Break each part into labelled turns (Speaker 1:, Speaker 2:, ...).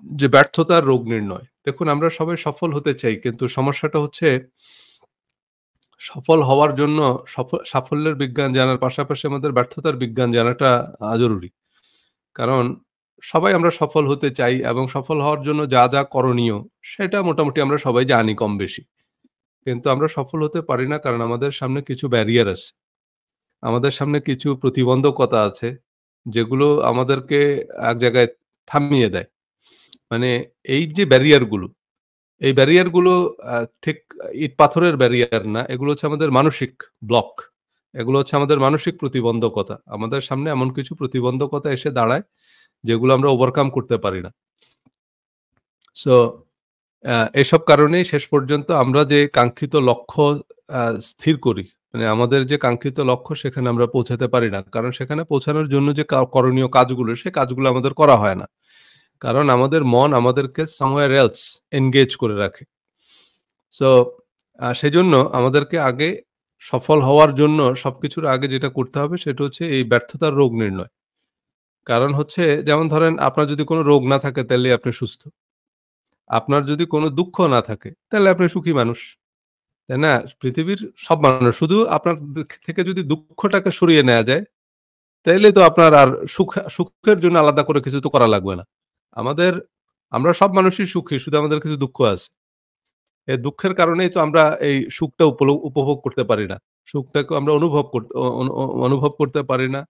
Speaker 1: যে ব্যর্থতার রোগ নির্ণয়। দেখুন আমরা সবাই সফল হতে চাই। কিন্তু সমস্যাটা হচ্ছে সফল হওয়ার জন্য সাফল্যের বিজ্ঞান জানার পাশাপাশি আমাদের ব্যর্থতার বিজ্ঞান জানাটা জরুরি। কারণ সবাই আমরা সফল হতে চাই এবং সফল হওয়ার জন্য যা করণীয় সেটা মোটামুটি আমরা সবাই জানি কম বেশি। কিন্তু আমরা সফল হতে পারি না কারণ আমাদের সামনে কিছু ব্যারিয়ার আছে। আমাদের সামনে কিছু প্রতিবন্ধকতা আছে যেগুলো আমাদেরকে এক জায়গায় থামিয়ে দেয়। মানে এই যে ব্যারিয়ারগুলো, এই ব্যারিয়ারগুলো ঠিক ইট পাথরের ব্যারিয়ার না। এগুলো হচ্ছে আমাদের মানসিক ব্লক। এগুলো হচ্ছে আমাদের মানসিক প্রতিবন্ধকতা। আমাদের সামনে এমন কিছু প্রতিবন্ধকতা এসে দাঁড়ায় যেগুলো আমরা ওভারকাম করতে পারি না। সো এসব কারণেই শেষ পর্যন্ত আমরা যে কাঙ্ক্ষিত লক্ষ্য স্থির করি, মানে আমাদের যে কাঙ্ক্ষিত লক্ষ্য সেখানে আমরা পৌঁছাতে পারি না। কারণ সেখানে পৌঁছানোর জন্য যে করণীয় কাজগুলো, সে কাজগুলো আমাদের করা হয় না। কারণ আমাদের মন আমাদেরকে somewhere else engage করে রাখে। সো সেজন্য আমাদেরকে আগে সফল হওয়ার জন্য সবকিছুর আগে যেটা করতে হবে সেটা হচ্ছে এই ব্যর্থতার রোগ নির্ণয়। কারণ হচ্ছে যেমন ধরেন আপনার যদি কোনো রোগ না থাকে তাইলে আপনি সুস্থ। আপনার যদি কোনো দুঃখ না থাকে তাহলে আপনি সুখী মানুষ। তাই না? পৃথিবীর সব মানুষ শুধু আপনার থেকে যদি দুঃখটাকে সরিয়ে নেয়া যায়, তাইলে তো আপনার আর সুখের জন্য আলাদা করে কিছু তো করা লাগবে না। আমাদের আমরা সব মানুষই সুখী, শুধু আমাদের কিছু দুঃখ আছে। এই দুঃখের কারণেই তো আমরা এই সুখটা উপভোগ করতে পারি না। সুখটাকে আমরা অনুভব করতে পারি না।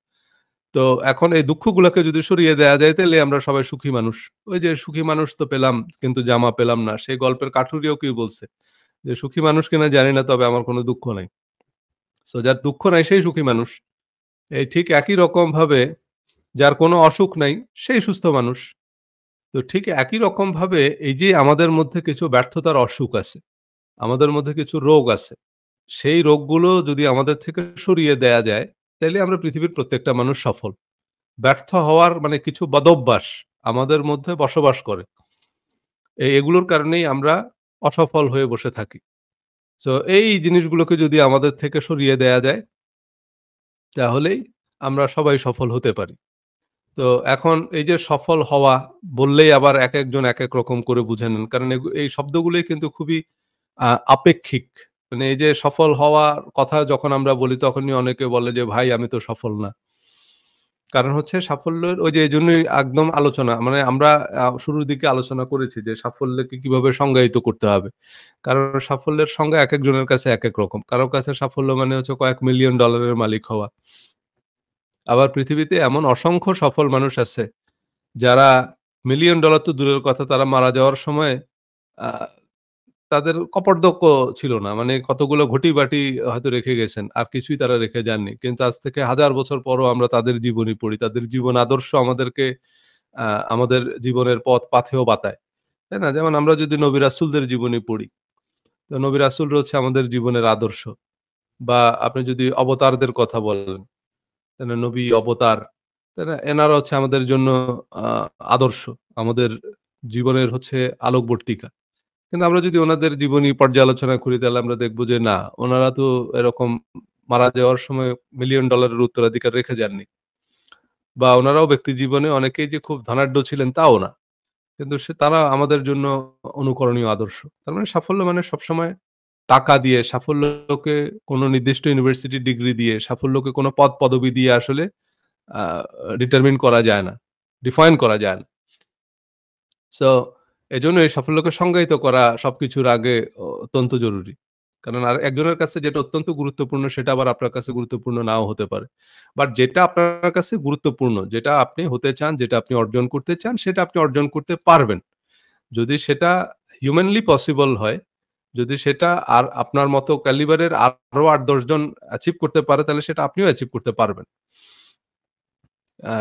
Speaker 1: তো এখন এই দুঃখগুলাকে যদি সরিয়ে দেয়া যায় তাইলে আমরা সবাই সুখী মানুষ। ওই যে সুখী মানুষ তো পেলাম কিন্তু জামা পেলাম না। সেই গল্পের কাঠুরিয়াও কি বলছে? যে সুখী মানুষ কিনা জানি না তবে আমার কোনো দুঃখ নাই। সো যার দুঃখ নাই সেই সুখী মানুষ। এই ঠিক একই রকমভাবে যার কোনো অসুখ নাই সেই সুস্থ মানুষ। তো ঠিক একই রকমভাবে এই যে আমাদের মধ্যে কিছু ব্যর্থতার অসুখ আছে, আমাদের মধ্যে কিছু রোগ আছে। সেই রোগগুলো যদি আমাদের থেকে সরিয়ে দেয়া যায়, তাইলে আমরা পৃথিবীর প্রত্যেকটা মানুষ সফল। ব্যর্থ হওয়ার মানে কিছু বদভ্যাস আমাদের মধ্যে বসবাস করে। এগুলোর কারণেই আমরা অসফল হয়ে বসে থাকি। সো এই জিনিসগুলোকে যদি আমাদের থেকে সরিয়ে দেয়া যায়, তাহলেই আমরা সবাই সফল হতে পারি। তো এখন এই যে সফল হওয়া বললেই আবার একেকজন একেক রকম করে বুঝে নেন। কারণ এই শব্দগুলোই কিন্তু খুবই আপেক্ষিক। মানে এই যে সফল হওয়ার কথা যখন আমরা বলি তখনই অনেকে বলে যে, "ভাই আমি তো সফল না।" কারণ হচ্ছে সাফল্যের ওই যে এজন্যই একদম আলোচনা মানে আমরা শুরুর দিকে আলোচনা করেছি যে সাফল্যকে কিভাবে সংজ্ঞায়িত করতে হবে। কারণ সাফল্যের সংজ্ঞা একেকজনের কাছে একেক রকম। কারো কাছে সাফল্য মানে হচ্ছে কয়েক মিলিয়ন ডলারের মালিক হওয়া। আবার পৃথিবীতে এমন অসংখ্য সফল মানুষ আছে যারা মিলিয়ন ডলার তো দূরের কথা তারা মারা যাওয়ার সময় আ তাদের কপর্দক্য ছিল না। মানে কতগুলো ঘটি-বাটি হয়তো রেখে গেছেন। আর কিছুই তারা রেখে যাননি। কিন্তু আজ থেকে হাজার বছর পরও আমরা তাদের জীবনী পড়ি। তাদের জীবন আদর্শ আমাদেরকে আ আমাদের জীবনের পাথেয় বাতায়। তাই না? যেমন আমরা যদি নবী রাসূলদের জীবনী পড়ি, তো নবী রাসূলরা হচ্ছে আমাদের জীবনের আদর্শ। বা আপনি যদি অবতারদের কথা বলেন, তাই না? নবী, অবতার, তাই না? এনারা হচ্ছে আমাদের জন্য আ আদর্শ। আমাদের জীবনের হচ্ছে আলোকবর্তিকা। কিন্তু আমরা যদি ওনাদের জীবনী পর্যালোচনা করি তাহলে আমরা দেখব যে না, ওনারা তো এরকম মারা যাওয়ার সময় মিলিয়ন ডলারের উত্তরাধিকার রেখে যাননি। বা ওনারাও ব্যক্তি জীবনে অনেকেই যে খুব ধনাঢ্য ছিলেন তাও না। কিন্তু তারা আমাদের জন্য অনুকরণীয় আদর্শ। তার মানে সাফল্য মানে সবসময় টাকা দিয়ে, সাফল্যকে কোনো নির্দিষ্ট ইউনিভার্সিটি ডিগ্রি দিয়ে, সাফল্যকে কোনো পদবি দিয়ে আসলে আ ডিটারমিন করা যায় না। ডিফাইন করা যায় না। সো এজন্য এই সাফল্যকে সংজ্ঞায়িত করা সবকিছুর আগে অত্যন্ত জরুরি। কারণ আর একজনের কাছে যেটা অত্যন্ত গুরুত্বপূর্ণ সেটা আবার আপনার কাছে গুরুত্বপূর্ণ নাও হতে পারে। বাট যেটা আপনার কাছে গুরুত্বপূর্ণ, যেটা আপনি হতে চান, যেটা আপনি অর্জন করতে চান, সেটা আপনি অর্জন করতে পারবেন। যদি সেটা হিউম্যানলি পসিবল হয়, যদি সেটা আর আপনার মতো ক্যালিবারের আরো ৮-১০ জন অ্যাচিভ করতে পারে তাহলে সেটা আপনিও অ্যাচিভ করতে পারবেন। আ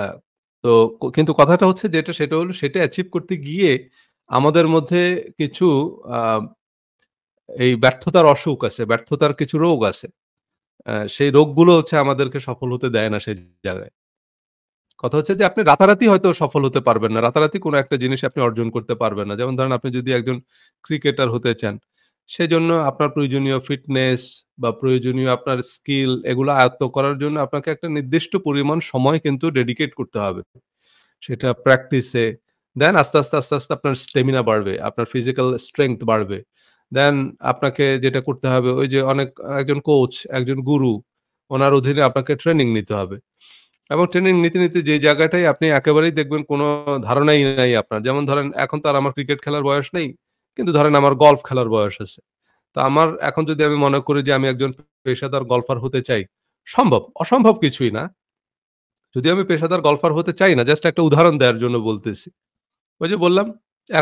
Speaker 1: তো কিন্তু কথাটা হচ্ছে যেটা সেটা হলো সেটা অ্যাচিভ করতে গিয়ে আমাদের মধ্যে কিছু আ এই ব্যর্থতার অসুখ আছে, ব্যর্থতার কিছু রোগ আছে। সেই রোগগুলো হচ্ছে আমাদেরকে সফল হতে দেয় না সেই জায়গায়। কথা হচ্ছে যে আপনি রাতারাতি হয়তো সফল হতে পারবেন না। রাতারাতি কোনো একটা জিনিস আপনি অর্জন করতে পারবেন না। যেমন ধরেন আপনি যদি একজন ক্রিকেটার হতে চান, সেজন্য আপনার প্রয়োজনীয় ফিটনেস বা প্রয়োজনীয় আপনার স্কিল এগুলো আয়ত্ত করার জন্য আপনাকে একটা নির্দিষ্ট পরিমাণ সময় কিন্তু ডেডিকেট করতে হবে। সেটা প্র্যাকটিসে দেন আস্তে আস্তে আপনার স্ট্যামিনা বাড়বে, আপনার ফিজিক্যাল স্ট্রেংথ বাড়বে। দেন আপনাকে যেটা করতে হবে ওই যে একজন কোচ, একজন গুরু ওনার অধীনে আপনাকে ট্রেনিং নিতে হবে। এবং ট্রেনিং নিতে যে জায়গাটায় আপনি একেবারেই দেখবেন কোনো ধারণাই নাই আপনার। যেমন ধরেন এখন তো আর আমার ক্রিকেট খেলার বয়স নেই। কিন্তু ধরেন আমার গল্ফ খেলার বয়স আছে। তো আমার এখন যদি আমি মনে করি যে আমি একজন পেশাদার গল্ফার হতে চাই, সম্ভব। অসম্ভব কিছুই না। যদিও আমি পেশাদার গল্ফার হতে চাই না, জাস্ট একটা উদাহরণ দেওয়ার জন্য বলতেছি। ওই যে বললাম এ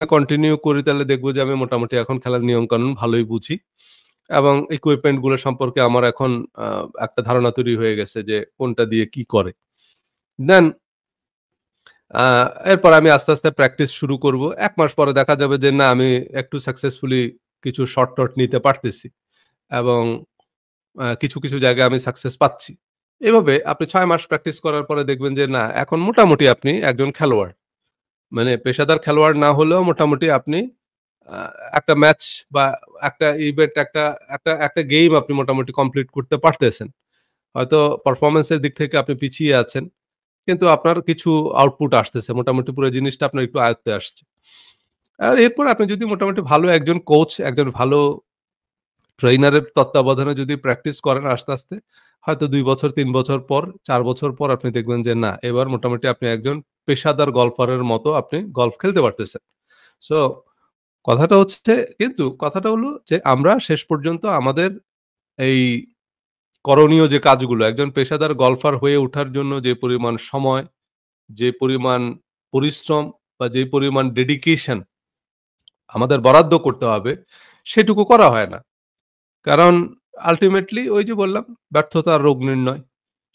Speaker 1: কন্টিনিউ করি তাহলে দেখব যে আমি মোটামুটি এখন খেলার নিয়মকানুন ভালোই বুঝি এবং ইকুইপমেন্ট গুলো সম্পর্কে আমার এখন আ একটা ধারণা তৈরি হয়ে গেছে যে কোনটা দিয়ে কি করে। দেন আ এরপর আমি আস্তে আস্তে প্র্যাকটিস শুরু করব। ১ মাস পরে দেখা যাবে যে না আমি একটু সাকসেসফুলি কিছু শট-টট নিতে পারতেছি এবং কিছু জায়গায় আমি সাকসেস পাচ্ছি। এভাবে আপনি ৬ মাস প্র্যাকটিস করার পরে দেখবেন যে না এখন মোটামুটি আপনি একজন খেলোয়াড়। মানে পেশাদার খেলোয়াড় না হলেও মোটামুটি আপনি আ একটা ম্যাচ বা একটা ইভেন্ট একটা গেম আপনি মোটামুটি কমপ্লিট করতে পারতেছেন। হয়তো পারফরম্যান্স এর দিক থেকে আপনি পিছিয়ে আছেন। কিন্তু আপনার কিছু আউটপুট আসতেছে। মোটামুটি পুরো জিনিসটা আপনার একটু আয়ত্তে আসছে। আর এরপর আপনি যদি মোটামুটি ভালো একজন কোচ, একজন ভালো ট্রেইনারের তত্ত্বাবধানে যদি প্র্যাকটিস করেন আস্তে আস্তে হয়তো ২ বছর, ৩ বছর পর, ৪ বছর পর আপনি দেখবেন যে না, এবার মোটামুটি আপনি একজন পেশাদার গল্ফারের মতো আপনি গল্ফ খেলতে পারতেছেন। সো কথাটা হলো যে আমরা শেষ পর্যন্ত আমাদের এই করণীয় যে কাজগুলো একজন পেশাদার গল্ফার হয়ে ওঠার জন্য যে পরিমাণ সময়, যে পরিমাণ পরিশ্রম বা যে পরিমাণ ডেডিকেশন আমাদের বরাদ্দ করতে হবে, সেটুকু করা হয় না। কারণ আল্টিমেটলি ওই যে বললাম ব্যর্থতার রোগ নির্ণয়।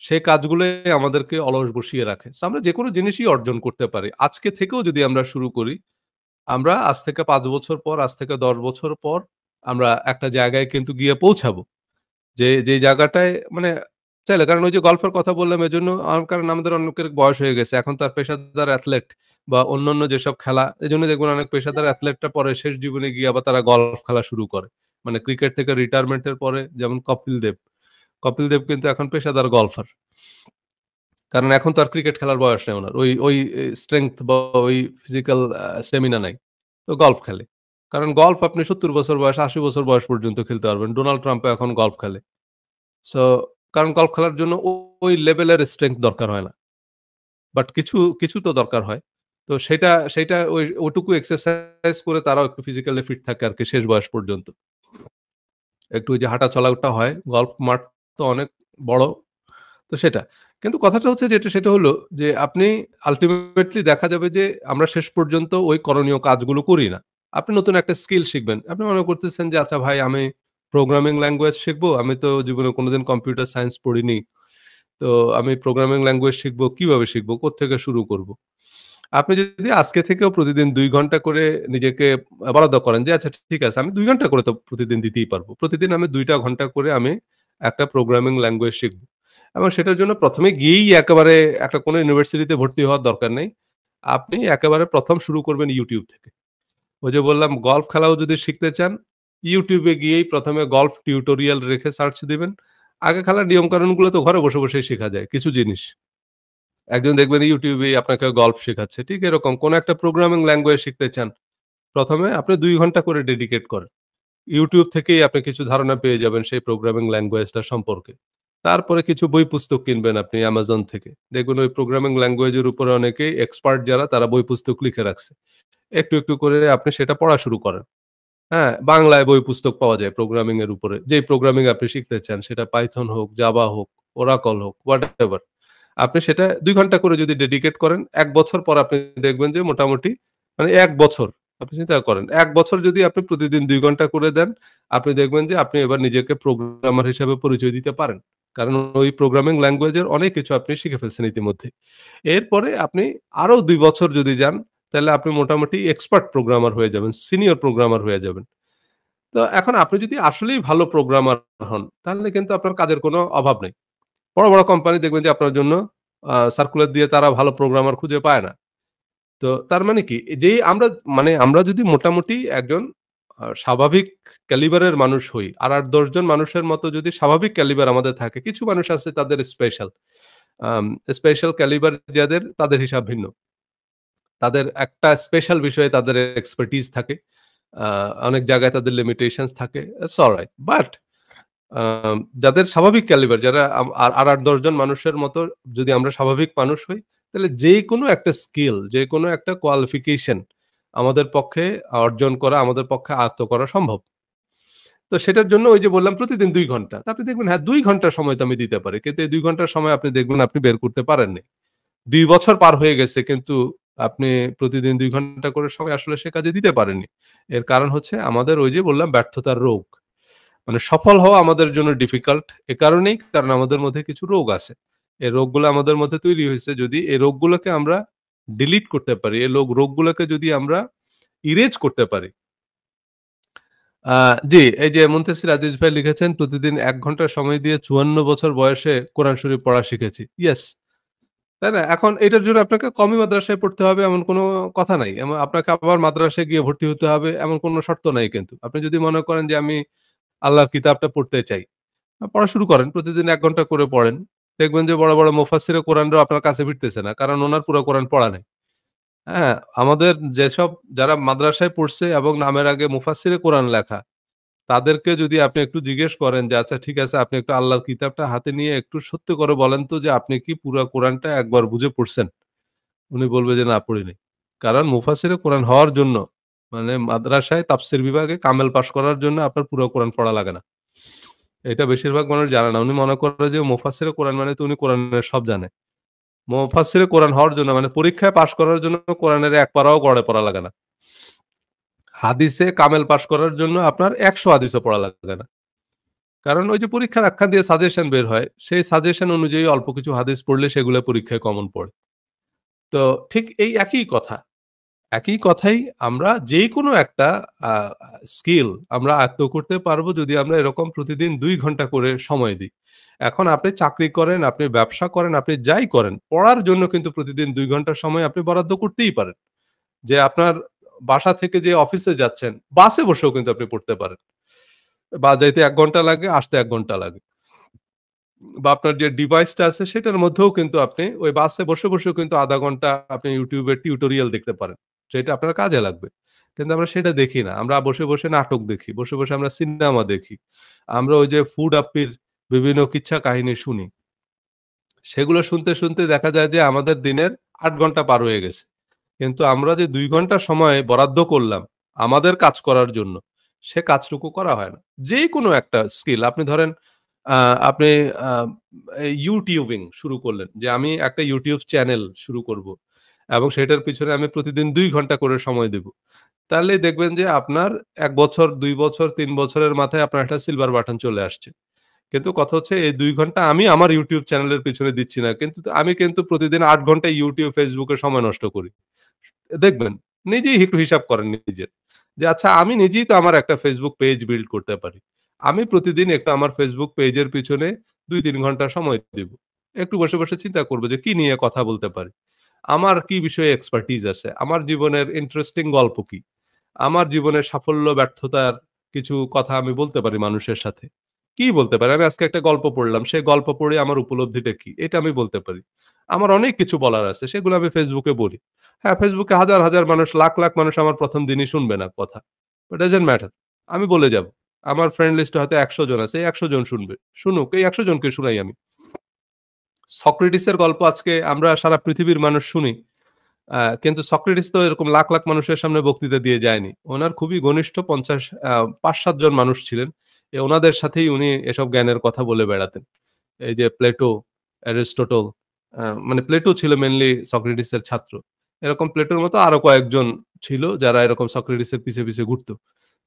Speaker 1: সেই কাজগুলোই আমাদেরকে অলস বসিয়ে রাখে। সো আমরা যেকোনো জিনিসই অর্জন করতে পারি। আজকে থেকেও যদি আমরা শুরু করি, আমরা আজ থেকে ৫ বছর পর, আজ থেকে ১০ বছর পর আমরা একটা জায়গায় কিন্তু গিয়ে পৌঁছাবো। যে জায়গাটায় মানে চাইলে কারণ ওই যে গল্ফের কথা বললাম এজন্য কারণ আমাদের অনেকের বয়স হয়ে গেছে। এখন তার পেশাদার অ্যাথলেট বা অন্যান্য যেসব খেলা এজন্য দেখবেন অনেক পেশাদার অ্যাথলেটরা পরে শেষ জীবনে গিয়ে আবার তারা গল্ফ খেলা শুরু করে। মানে ক্রিকেট থেকে রিটায়ারমেন্ট এর পরে যেমন কপিল দেব। কপিল দেব কিন্তু এখন পেশাদার গল্ফার। কারণ এখন তো আর ক্রিকেট খেলার বয়স নেই উনার। ওই স্ট্রেংথ বা ওই ফিজিক্যাল স্ট্যামিনা নাই। তো গল্ফ খেলে। কারণ গল্ফ আপনি ৭০ বছর বয়স, ৮০ বছর বয়স পর্যন্ত খেলতে পারবেন। ডোনাল্ড ট্রাম্পও এখন গল্ফ খেলে। সো কারণ গল্ফ খেলার জন্য ওই লেভেলের স্ট্রেংথ দরকার হয় না। বাট কিছু তো দরকার হয়। তো সেটা ওইটুকু এক্সারসাইজ করে তারাও একটু ফিজিক্যালি ফিট থাকে আরকি শেষ বয়স পর্যন্ত। একটু ওই যে হাঁটা চলাটা হয়। গল্ফ মাঠ তো অনেক বড়। তো সেটা। কিন্তু কথাটা হচ্ছে যেটা সেটা হলো যে আপনি আল্টিমেটলি দেখা যাবে যে আমরা শেষ পর্যন্ত ওই করণীয় কাজগুলো করি না। আপনি নতুন একটা স্কিল শিখবেন। আপনি মনে করতেছেন যে আচ্ছা ভাই আমি প্রোগ্রামিং ল্যাঙ্গুয়েজ শিখবো। আমি তো জীবনে কোনদিন কম্পিউটার সায়েন্স পড়িনি। তো আমি প্রোগ্রামিং ল্যাঙ্গুয়েজ শিখবো, কিভাবে শিখবো? কোত্থেকে শুরু করব? আপনি যদি আজকে থেকেও প্রতিদিন ২ ঘন্টা করে নিজেকে বরাদ্দ করেন যে আচ্ছা ঠিক আছে আমি ২ ঘন্টা করে তো প্রতিদিন দিতেই পারবো। প্রতিদিন আমি ২ টা ঘন্টা করে আমি একটা প্রোগ্রামিং ল্যাঙ্গুয়েজ শিখব। এবং সেটার জন্য ১ম এ গিয়েই একেবারে একটা কোনো ইউনিভার্সিটিতে ভর্তি হওয়ার দরকার নেই। আপনি একেবারে ১ম শুরু করবেন YouTube থেকে। ওই যে বললাম গল্ফ খেলাও যদি শিখতে চান, YouTube এ গিয়েই ১ম এ গল্ফ টিউটোরিয়াল রেখে সার্চ দিবেন। আগে খেলার নিয়মকানুনগুলো তো ঘরে বসেই শেখা যায় কিছু জিনিস। একজন দেখবেন YouTube এই আপনাকে গল্ফ শেখাচ্ছে। ঠিক এরকম কোন একটা প্রোগ্রামিং ল্যাঙ্গুয়েজ শিখতে চান। ১ম এ আপনি ২ ঘন্টা করে ডেডিকেট করেন। YouTube থেকেই আপনি কিছু ধারণা পেয়ে যাবেন সেই প্রোগ্রামিং ল্যাঙ্গুয়েজটা সম্পর্কে। তারপরে কিছু বই পুস্তক কিনবেন আপনি Amazon থেকে। দেখবেন ওই প্রোগ্রামিং ল্যাঙ্গুয়েজের উপরে অনেকেই এক্সপার্ট যারা তারা বই পুস্তক লিখে রাখছে। একটু করে আপনি সেটা পড়া শুরু করেন। হ্যাঁ? বাংলায় বই পুস্তক পাওয়া যায় প্রোগ্রামিং এর উপরে। যেই প্রোগ্রামিং আপনি শিখতে চান সেটা Python হোক, Java হোক, Oracle হোক, হোয়াটএভার। আপনি সেটা ২ ঘন্টা করে যদি ডেডিকেট করেন, ১ বছর পর আপনি দেখবেন যে মোটামুটি মানে ১ বছর আপনি চিন্তা করেন। ১ বছর যদি আপনি প্রতিদিন ২ ঘন্টা করে দেন, আপনি দেখবেন যে আপনি এবার নিজেকে প্রোগ্রামার হিসেবে পরিচয় দিতে পারেন। কারণ ওই প্রোগ্রামিং ল্যাঙ্গুয়েজ এর অনেক কিছু আপনি শিখে ফেলছেন ইতিমধ্যে। এরপরে আপনি আরো ২ বছর যদি যান, তাহলে আপনি মোটামুটি এক্সপার্ট প্রোগ্রামার হয়ে যাবেন, সিনিয়র প্রোগ্রামার হয়ে যাবেন। তো এখন আপনি যদি আসলেই ভালো প্রোগ্রামার হন, তাহলে কিন্তু আপনার কাজের কোনো অভাব নেই। বড়, বড় কোম্পানি দেখবেন যে আপনার জন্য সার্কুলার দিয়ে তারা ভালো প্রোগ্রামার খুঁজে পায় না। তো তার মানে কি? যেই আমরা মানে আমরা যদি মোটামুটি একজন স্বাভাবিক ক্যালিবারের মানুষ হই, আর ৮-১০ জন মানুষের মতো যদি স্বাভাবিক ক্যালিবার আমাদের থাকে, কিছু মানুষ আছে তাদের স্পেশাল। আম স্পেশাল ক্যালিবার যাদের তাদের হিসাব ভিন্ন। তাদের একটা স্পেশাল বিষয়ে তাদের এক্সপার্টিজ থাকে। আ অনেক জায়গায় তাদের লিমিটেশনস থাকে। It's alright. বাট যাদের স্বাভাবিক ক্যালিবার যারা আর ৮-১০ জন মানুষের মতো যদি আমরা স্বাভাবিক মানুষ হই, তাহলে যেকোনো একটা স্কিল, যেকোনো একটা কোয়ালিফিকেশন আমাদের পক্ষে অর্জন করা, আমাদের পক্ষে আয়ত্ত করা সম্ভব। তো সেটার জন্য ওই যে বললাম প্রতিদিন ২ ঘন্টা। তো আপনি দেখবেন হ্যাঁ, ২ ঘন্টা সময় তো আমি দিতে পারি। কিন্তু এই ২ ঘন্টার সময় আপনি দেখবেন আপনি বের করতে পারেননি। ২ বছর পার হয়ে গেছে কিন্তু আপনি প্রতিদিন ২ ঘন্টা করে সময় আসলে সে কাজে দিতে পারেননি। এর কারণ হচ্ছে আমাদের ওই যে বললাম ব্যর্থতার রোগ। মানে সফল হওয়া আমাদের জন্য ডিফিকাল্ট এ কারণেই কারণ আমাদের মধ্যে কিছু রোগ আছে। এই রোগগুলো আমাদের মধ্যে তৈরি হয়েছে যদি এই রোগগুলোকে আমরা ডিলিট করতে পারি, এই রোগগুলোকে যদি আমরা ইরেজ করতে পারি। আ জি, এই যে মুনতাসির আজিজ ভাই লিখেছেন প্রতিদিন ১ ঘন্টা সময় দিয়ে ৫৪ বছর বয়সে কোরআন শরীফ পড়া শিখেছি। ইয়েস, তাই না? এখন এটার জন্য আপনাকে কওমি মাদ্রাসায় পড়তে হবে এমন কোনো কথা নাই। আপনাকে আবার মাদ্রাসায় গিয়ে ভর্তি হতে হবে এমন কোনো শর্ত নাই কিন্তু। আপনি যদি মনে করেন যে আমি আল্লাহর কিতাবটা পড়তে চাই। পড়া শুরু করেন। প্রতিদিন ১ ঘন্টা করে পড়েন। দেখবেন যে বড়, বড় মুফাসসিরে কোরআনরাও আপনার কাছে ফিরতেছে না। কারণ উনার পুরা কোরআন পড়া নাই। হ্যাঁ? আমাদের যেসব যারা মাদ্রাসায় পড়ছে এবং নামের আগে মুফাসসিরে কোরআন লেখা, তাদেরকে যদি আপনি একটু জিজ্ঞেস করেন যে, "আচ্ছা ঠিক আছে, আপনি একটু আল্লাহর কিতাবটা হাতে নিয়ে একটু সত্যি করে বলেন তো যে আপনি কি পুরা কোরআনটা একবার বুঝে পড়ছেন?" উনি বলবে যে, "না, পড়ি নাই।" কারণ মুফাসসিরে কোরআন হওয়ার জন্য মানে মাদ্রাসায় তাফসীর বিভাগে কামেল পাস করার জন্য আপনার পুরা কোরআন পড়া লাগে না। এটা বেশিরভাগ মানুষ জানে না। উনি মনে করে যে মুফাসসিরে কোরআন মানে তো উনি কোরআনের সব জানে। মুফাসসিরে কোরআন হওয়ার জন্য মানে পরীক্ষায় পাস করার জন্য কোরআনের ১ পারাও গড়ে পড়া লাগে না। হাদিসে কামেল পাস করার জন্য আপনার ১০০ হাদিসও পড়া লাগে না। কারণ ওই যে পরীক্ষার আখ্যা দিয়ে সাজেশন বের হয়। সেই সাজেশন অনুযায়ী অল্প কিছু হাদিস পড়লে সেগুলো পরীক্ষায় কমন পড়ে। তো ঠিক এই একই কথা। একই কথাই আমরা যেকোনো একটা আ স্কিল আমরা আয়ত্ত করতে পারবো যদি আমরা এরকম প্রতিদিন ২ ঘন্টা করে সময় দিই। এখন আপনি চাকরি করেন, আপনি ব্যবসা করেন, আপনি যাই করেন, পড়ার জন্য কিন্তু প্রতিদিন ২ ঘন্টা সময় আপনি বরাদ্দ করতেই পারেন। যে আপনার বাসা থেকে যে অফিসে যাচ্ছেন, বাসে বসেও কিন্তু আপনি পড়তে পারেন। বা যাইতে ১ ঘন্টা লাগে, আসতে ১ ঘন্টা লাগে। বা আপনার যে ডিভাইসটা আছে সেটার মধ্যেও কিন্তু আপনি ওই বাসে বসে, বসেও কিন্তু ০.৫ ঘন্টা আপনি YouTube এর টিউটোরিয়াল দেখতে পারেন। যেটা আপনার কাজে লাগবে। কিন্তু আমরা সেটা দেখি না। আমরা বসে, বসে নাটক দেখি। বসে, বসে আমরা সিনেমা দেখি। আমরা ওই যে ফুড আপ্পির বিভিন্ন কিচ্ছা কাহিনী শুনি। সেগুলো শুনতে, শুনতে দেখা যায় যে আমাদের দিনের ৮ ঘন্টা পার হয়ে গেছে। কিন্তু আমরা যে ২ ঘন্টা সময় বরাদ্দ করলাম আমাদের কাজ করার জন্য, সে কাজটুকু করা হয় না। যেকোনো একটা স্কিল আপনি ধরেন আ আপনি আ ইউটিউবিং শুরু করলেন যে আমি একটা YouTube চ্যানেল শুরু করব এবং সেটার পিছনে আমি প্রতিদিন ২ ঘন্টা করে সময় দেব। তাহলেই দেখবেন যে আপনার ১ বছর, ২ বছর, ৩ বছরের মাথায় আপনার একটা সিলভার বাটন চলে আসছে। কিন্তু কথা হচ্ছে এই ২ ঘন্টা আমি আমার YouTube চ্যানেলের পেছনে দিচ্ছি না। কিন্তু আমি কিন্তু প্রতিদিন ৮ ঘন্টা YouTube, Facebook এ সময় নষ্ট করি। দেখবেন নিজেই একটু হিসাব করেন নিজের। যে আচ্ছা আমি নিজেই তো আমার একটা Facebook পেজ বিল্ড করতে পারি। আমি প্রতিদিন একটু আমার Facebook পেজের পিছনে ২-৩ ঘন্টা সময় দিব। একটু বসে, বসে চিন্তা করব যে কি নিয়ে কথা বলতে পারি। আমার কি বিষয়ে এক্সপার্টিজ আছে? আমার জীবনের ইন্টারেস্টিং গল্প কি? আমার জীবনের সাফল্য ব্যর্থতার কিছু কথা আমি বলতে পারি মানুষের সাথে। কি বলতে পারি? আমি আজকে একটা গল্প পড়লাম। সেই গল্প পড়ে আমার উপলব্ধিটা কি? এটা আমি বলতে পারি। আমার অনেক কিছু বলার আছে। সেগুলো আমি Facebook এ বলি। হ্যাঁ, Facebook এ হাজার, হাজার মানুষ, লাখ, লাখ মানুষ আমার ১ম দিনই শুনবে না কথা। It doesn't matter. আমি বলে যাব। আমার ফ্রেন্ড লিস্টে হয়তো ১০০ জন আছে। এই ১০০ জন শুনবে। শুনুক। এই ১০০ জনকে শুনাই আমি। সক্রেটিসের গল্প আজকে আমরা সারা পৃথিবীর মানুষ শুনি। কিন্তু সক্রেটিস তো এরকম লাখ, লাখ মানুষের সামনে বক্তৃতা দিয়ে যায়নি। উনার খুবই ঘনিষ্ঠ ৫০ ৫-৭ জন মানুষ ছিলেন। উনাদের সাথেই উনি এসব জ্ঞানের কথা বলে বেড়াতেন। এই যে প্লেটো, অ্যারিস্টটল মানে প্লেটো ছিল মেইনলি সক্রেটিসের ছাত্র। এরকম প্লেটোর মতো আরো কয়েকজন ছিল যারা এরকম সক্রেটিসের পিছে, পিছে ঘুরত।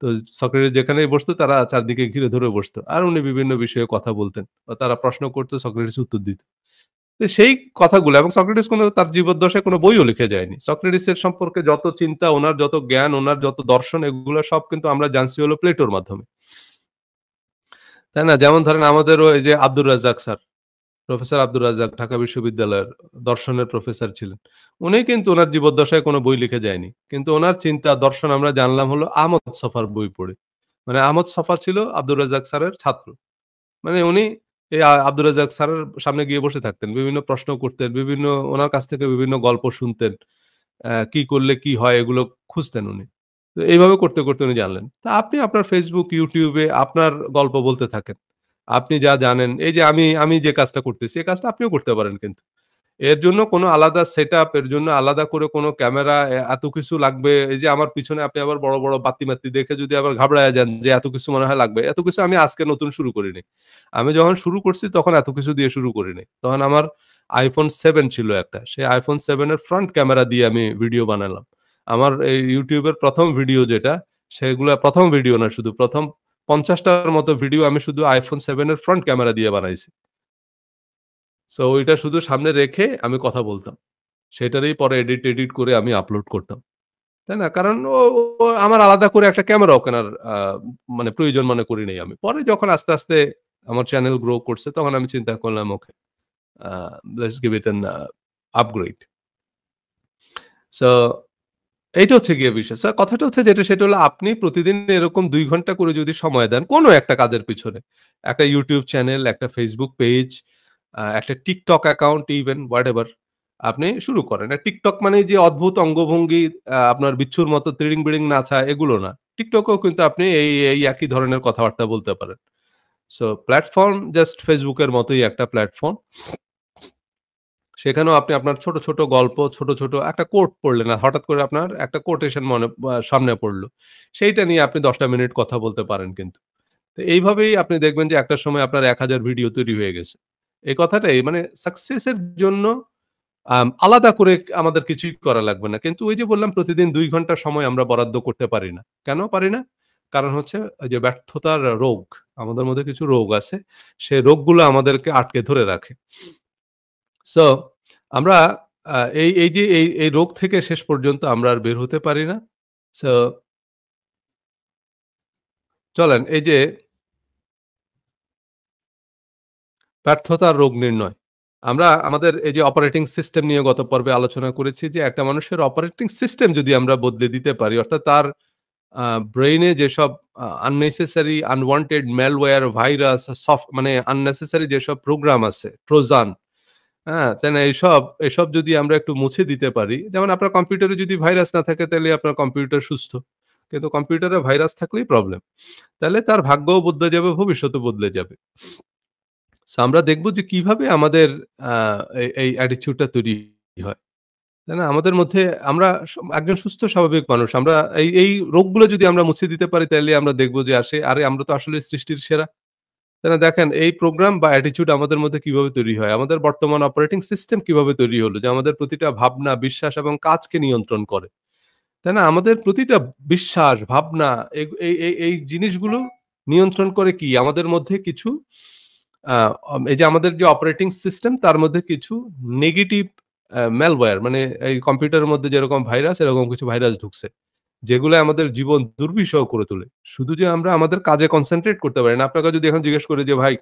Speaker 1: তো সক্রেটিস যেখানেই বসতো তারা চারদিকে ঘিরে ধরে বসতো। আর উনি বিভিন্ন বিষয়ে কথা বলতেন। তারা প্রশ্ন করত, সক্রেটিস উত্তর দিত। তো সেই কথাগুলো এবং সক্রেটিস তার জীবদ্দশায় কোনো বইও লিখে যায়নি। সক্রেটিসের সম্পর্কে যত চিন্তা, উনার যত জ্ঞান, উনার যত দর্শন এগুলো সব কিন্তু আমরা জানছি হলো প্লেটোর মাধ্যমে। তাই না? যেমন ধরেন আমাদেরও এই যে আব্দুর রাজ্জাক স্যার, প্রফেসর আব্দুর রাজ্জাক ঢাকা বিশ্ববিদ্যালয়ের দর্শনের প্রফেসর ছিলেন। উনি কিন্তু উনার জীবদ্দশায় কোনো বই লিখে যায়নি। কিন্তু উনার চিন্তা দর্শন আমরা জানলাম হলো আহমদ ছফার বই পড়ে। মানে আহমদ ছফা ছিল আব্দুর রাজ্জাক স্যারের ছাত্র। মানে উনি এই আব্দুর রাজ্জাক স্যারের সামনে গিয়ে বসে থাকতেন। বিভিন্ন প্রশ্ন করতেন, উনার কাছ থেকে বিভিন্ন গল্প শুনতেন। কি করলে কি হয় এগুলো খুঁজতেন উনি। তো এইভাবে করতে, করতে উনি জানলেন। তা আপনি আপনার Facebook, YouTube এ আপনার গল্প বলতে থাকেন। আপনি যা জানেন এই যে আমি যে কাজটা করতেছি এই কাজটা আপনিও করতে পারেন কিন্তু। এর জন্য কোনো আলাদা সেটআপ, এর জন্য আলাদা করে কোনো ক্যামেরা এত কিছু লাগবে। এই যে আমার পিছনে আপনি আবার বড়, বড় বাতি-মাত্তি দেখে যদি আবার ঘাবড়ায়া যান যে এত কিছু মনে হয় লাগবে। এত কিছু আমি আজকে নতুন শুরু করি নাই। আমি যখন শুরু করছি তখন এত কিছু দিয়ে শুরু করি নাই। তখন আমার iPhone 7 ছিল একটা। সেই iPhone 7 এর ফ্রন্ট ক্যামেরা দিয়ে আমি ভিডিও বানালাম। আমার এই YouTube এর ১ম ভিডিও যেটা, সেগুলা ১ম ভিডিও না শুধু ১ম ৫০ টার মতো ভিডিও আমি শুধু iPhone 7 এর ফ্রন্ট ক্যামেরা দিয়ে বানাইছি। সো ওইটা শুধু সামনে রেখে আমি কথা বলতাম। সেটারই পরে এডিট করে আমি আপলোড করতাম। তাই না? কারণ ও আমার আলাদা করে একটা ক্যামেরাও কেনার মানে প্রয়োজন মনে করি নাই আমি। পরে যখন আস্তে, আস্তে আমার চ্যানেল গ্রো করছে তখন আমি চিন্তা করলাম okay uh let's give it an upgrade. So এইটা হচ্ছে গিয়ে বিষয়। সো কথাটা হচ্ছে যেটা সেটা হলো আপনি প্রতিদিন এরকম ২ ঘন্টা করে যদি সময় দেন কোন একটা কাজের পিছনে। একটা YouTube চ্যানেল, একটা Facebook পেজ, একটা TikTok অ্যাকাউন্ট ইভেন হোয়াটএভার আপনি শুরু করেন। আর TikTok মানে যে অদ্ভুত অঙ্গভঙ্গি আপনার বিচ্ছুর মতো তিড়িং-বিড়িং নাচা এগুলো না। TikTok এও কিন্তু আপনি এই একই ধরনের কথাবার্তা বলতে পারেন। সো প্ল্যাটফর্ম জাস্ট Facebook এর মতোই একটা প্ল্যাটফর্ম। সেখানেও আপনি আপনার ছোট, ছোট গল্প, ছোট, ছোট একটা কোট পড়লেন। হঠাৎ করে আপনার একটা কোটেশন সামনে পড়ল। সেইটা নিয়ে আপনি ১০ টা মিনিট কথা বলতে পারেন কিন্তু। তো এইভাবেই আপনি দেখবেন যে একটা সময় আপনার ১,০০০ ভিডিও তৈরি হয়ে গেছে। এই কথাটাই মানে সাকসেস এর জন্য আলাদা করে আমাদের কিছুই করা লাগবে না। কিন্তু ওই যে বললাম প্রতিদিন ২ ঘন্টা সময় আমরা বরাদ্দ করতে পারি না। কেন পারি না? কারণ হচ্ছে ওই যে ব্যর্থতার রোগ। আমাদের মধ্যে কিছু রোগ আছে। সে রোগগুলো আমাদেরকে আটকে ধরে রাখে। সো আমরা এই রোগ থেকে শেষ পর্যন্ত আমরা আর বের হতে পারি না। সো চলেন এই যে ব্যর্থতার রোগ নির্ণয়। আমরা আমাদের এই যে অপারেটিং সিস্টেম নিয়ে গত পর্বে আলোচনা করেছি যে একটা মানুষের অপারেটিং সিস্টেম যদি আমরা বদলে দিতে পারি অর্থাৎ তার আ ব্রেইনে যেসব unnecessary unwanted malware, ভাইরাস, মানে unnecessary যেসব প্রোগ্রাম আছে, ট্রোজান, হ্যাঁ? তাই না? এসব যদি আমরা একটু মুছে দিতে পারি, যেমন আপনার কম্পিউটারে যদি ভাইরাস না থাকে তাইলে আপনার কম্পিউটার সুস্থ। কিন্তু কম্পিউটারে ভাইরাস থাকলেই প্রবলেম। তাহলে তার ভাগ্যও বদলে যাবে, ভবিষ্যৎও বদলে যাবে। সো আমরা দেখব যে কিভাবে আমাদের আ এই attitude টা তৈরি হয়। তাই না? আমাদের মধ্যে আমরা একজন সুস্থ স্বাভাবিক মানুষ। আমরা এই রোগগুলো যদি আমরা মুছে দিতে পারি তাইলে আমরা দেখব যে আরে আমরা তো আসলে সৃষ্টির সেরা। তাই না? দেখেন এই প্রোগ্রাম বা attitude আমাদের মধ্যে কিভাবে তৈরি হয়? আমাদের বর্তমান অপারেটিং সিস্টেম কিভাবে তৈরি হলো? যে আমাদের প্রতিটা ভাবনা, বিশ্বাস এবং কাজকে নিয়ন্ত্রণ করে। তাই না? আমাদের প্রতিটা বিশ্বাস, ভাবনা এই জিনিসগুলো নিয়ন্ত্রণ করে কি? আমাদের মধ্যে কিছু আ এই যে আমাদের যে অপারেটিং সিস্টেম তার মধ্যে কিছু নেগেটিভ ম্যালওয়্যার মানে এই কম্পিউটারের মধ্যে যেরকম ভাইরাস এরকম কিছু ভাইরাস ঢুকছে। যেগুলো আমাদের জীবন দুর্বিষহ করে তোলে। শুধু যে আমরা আমাদের কাজে কনসেনট্রেট করতে পারি না। আপনাকে যদি এখন জিজ্ঞেস করি যে, "ভাই,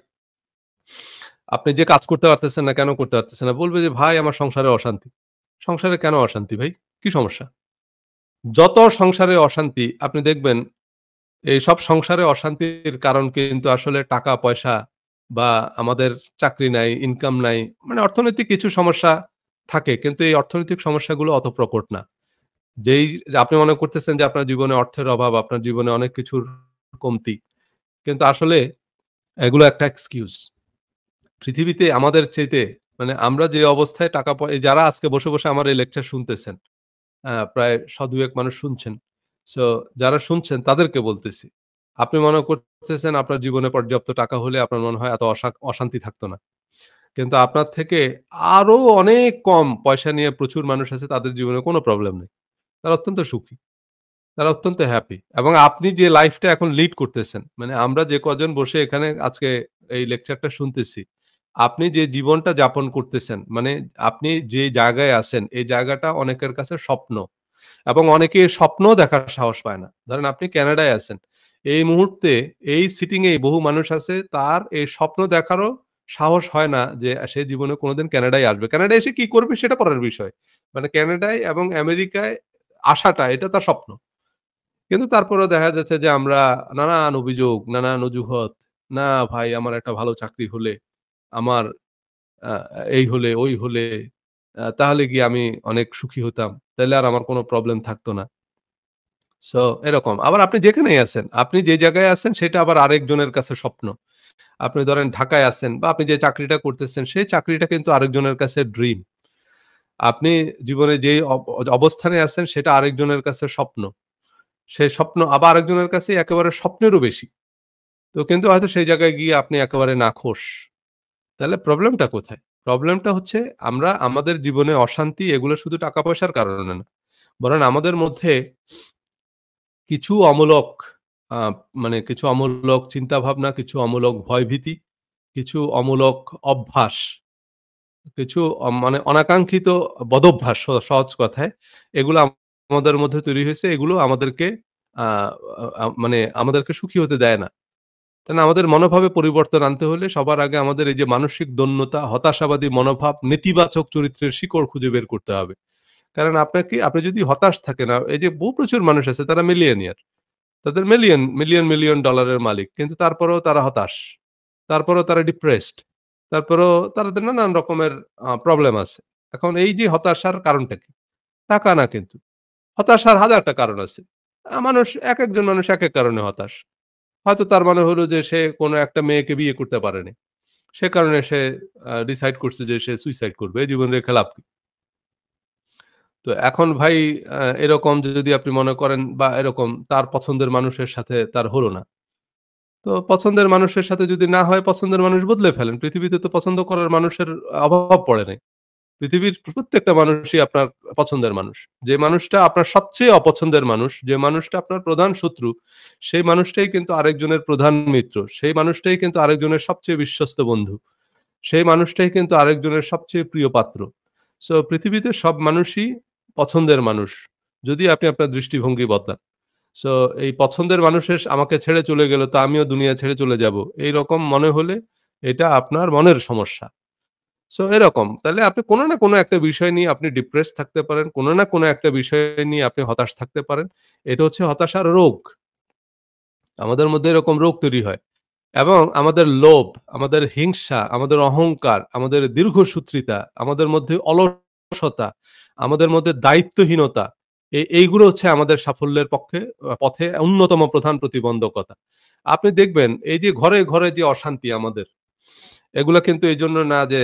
Speaker 1: আপনি যে কাজ করতে পারতেছেন না, কেন করতে পারতেছেন না?" বলবে যে, "ভাই, আমার সংসারে অশান্তি।" সংসারে কেন অশান্তি ভাই? কি সমস্যা? যত সংসারে অশান্তি আপনি দেখবেন এইসব সংসারে অশান্তির কারণ কিন্তু আসলে টাকা-পয়সা বা আমাদের চাকরি নাই, ইনকাম নাই। মানে অর্থনৈতিক কিছু সমস্যা থাকে। কিন্তু এই অর্থনৈতিক সমস্যাগুলো অত প্রকট না। যেই আপনি মনে করতেছেন যে আপনার জীবনে অর্থের অভাব, আপনার জীবনে অনেক কিছুর কমতি। কিন্তু আসলে এগুলো একটা এক্সকিউজ। পৃথিবীতে আমাদের চাইতে মানে আমরা যে অবস্থায় এই যারা আজকে বসে, বসে আমার এই লেকচার শুনতেছেন, প্রায় ১০০-২ এক মানুষ শুনছেন। সো যারা শুনছেন তাদেরকে বলতেছি। আপনি মনে করতেছেন আপনার জীবনে পর্যাপ্ত টাকা হলে আপনার মনে হয় এত অশান্তি থাকতো না। কিন্তু আপনার থেকে আরো অনেক কম পয়সা নিয়ে প্রচুর মানুষ আছে তাদের জীবনে কোনো প্রবলেম নেই। তারা অত্যন্ত সুখী। তারা অত্যন্ত হ্যাপি এবং আপনি যে লাইফটা এখন লিড করতেছেন, মানে আমরা যে কজন বসে এখানে আজকে এই লেকচারটা শুনতেছি, আপনি যে জীবনটা যাপন করতেছেন, মানে আপনি যে জায়গায় আছেন, এই জায়গাটা অনেকের কাছে স্বপ্ন এবং অনেকে স্বপ্ন দেখার সাহস পায় না। ধরেন আপনি কানাডায় আছেন। এই মুহূর্তে এই সিটিং এ বহু মানুষ আছে তার এই স্বপ্ন দেখারও সাহস হয় না যে সে জীবনে কোনোদিন কানাডায় আসবে। কানাডায় এসে কি করবে সেটা পরের বিষয়। মানে কানাডায় এবং আমেরিকায় আসাটা এটা তার স্বপ্ন। কিন্তু তারপরেও দেখা যাচ্ছে যে আমরা নানান অভিযোগ, নানান অজুহাত, "না ভাই আমার একটা ভালো চাকরি হলে, আমার আ এই হলে, ওই হলে তাহলে গিয়ে আমি অনেক সুখী হতাম। তাইলে আর আমার কোনো প্রবলেম থাকতো না।" সো এরকম। আবার আপনি যেখানেই আছেন, আপনি যে জায়গায় আছেন সেটা আবার আরেকজনের কাছে স্বপ্ন। আপনি ধরেন ঢাকায় আছেন বা আপনি যে চাকরিটা করতেছেন সেই চাকরিটা কিন্তু আরেকজনের কাছে ড্রিম। আপনি জীবনে যেই অবস্থানে আছেন সেটা আরেকজনের কাছে স্বপ্ন। সেই স্বপ্ন আবার আরেকজনের কাছে একেবারে স্বপ্নেরও বেশি। তো কিন্তু হয়তো সেই জায়গায় গিয়ে আপনি একেবারে নাখোশ। তাহলে প্রবলেমটা কোথায়? প্রবলেমটা হচ্ছে আমরা আমাদের জীবনে অশান্তি এগুলো শুধু টাকা পয়সার কারণে না। বরং আমাদের মধ্যে কিছু অমূলক আ মানে কিছু অমূলক চিন্তাভাবনা, কিছু অমূলক ভয়ভীতি, কিছু অমূলক অভ্যাস, কিছু মানে অনাকাঙ্ক্ষিত বদভ্যাস সহজ কথায় এগুলো আমাদের মধ্যে তৈরি হয়েছে। এগুলো আমাদেরকে আ মানে আমাদেরকে সুখী হতে দেয় না। তাই না? আমাদের মনোভাবে পরিবর্তন আনতে হলে সবার আগে আমাদের এই যে মানসিক দৈন্যতা, হতাশাবাদী মনোভাব, নেতিবাচক চরিত্রের শিকড় খুঁজে বের করতে হবে। কারণ আপনি যদি হতাশ থাকেন, এই যে প্রচুর মানুষ আছে তারা মিলিয়নিয়ার। তাদের মিলিয়ন ডলারের মালিক। কিন্তু তারপরেও তারা হতাশ। তারপরেও তারা ডিপ্রেসড। তারপরেও তাদের নানান রকমের প্রবলেম আছে। এখন এই যে হতাশার কারণটা কি? টাকা না কিন্তু। হতাশার হাজারটা কারণ আছে। একেকজন মানুষ একেক কারণে হতাশ। হয়তো তার মানে হলো যে সে কোনো একটা মেয়েকে বিয়ে করতে পারেনি। সে কারণে সে ডিসাইড করছে যে সে সুইসাইড করবে। এই জীবন রেখে লাভ কি? তো এখন ভাই এরকম যদি আপনি মনে করেন বা এরকম তার পছন্দের মানুষের সাথে তার হলো না। তো পছন্দের মানুষের সাথে যদি না হয় পছন্দের মানুষ বদলে ফেলেন। পৃথিবীতে তো পছন্দ করার মানুষের অভাব পড়ে নাই। পৃথিবীর প্রত্যেকটা মানুষই আপনার পছন্দের মানুষ। যে মানুষটা আপনার সবচেয়ে অপছন্দের মানুষ, যে মানুষটা আপনার প্রধান শত্রু, সেই মানুষটাই কিন্তু আরেকজনের প্রধান মিত্র। সেই মানুষটাই কিন্তু আরেকজনের সবচেয়ে বিশ্বস্ত বন্ধু। সেই মানুষটাই কিন্তু আরেকজনের সবচেয়ে প্রিয় পাত্র। সো পৃথিবীতে সব মানুষই পছন্দের মানুষ। যদি আপনি আপনার দৃষ্টিভঙ্গি বদলান। সো এই পছন্দের মানুষের আমাকে ছেড়ে চলে গেল তো আমিও দুনিয়া ছেড়ে চলে যাব। এইরকম মনে হলে এটা আপনার মনের সমস্যা। সো এরকম। তাইলে আপনি কোন না কোন একটা বিষয় নিয়ে আপনি ডিপ্রেসড থাকতে পারেন। কোন না কোন একটা বিষয় নিয়ে আপনি হতাশ থাকতে পারেন। এটা হচ্ছে হতাশার রোগ। আমাদের মধ্যে এরকম রোগ তৈরি হয়। এবং আমাদের লোভ, আমাদের হিংসা, আমাদের অহংকার, আমাদের দীর্ঘসূত্রিতা, আমাদের মধ্যে অলসতা, আমাদের মধ্যে দায়িত্বহীনতা এইগুলো হচ্ছে আমাদের সাফল্যের পথে অন্যতম প্রধান প্রতিবন্ধকতা। আপনি দেখবেন এই যে ঘরে, ঘরে যে অশান্তি আমাদের, এগুলা কিন্তু এইজন্য না যে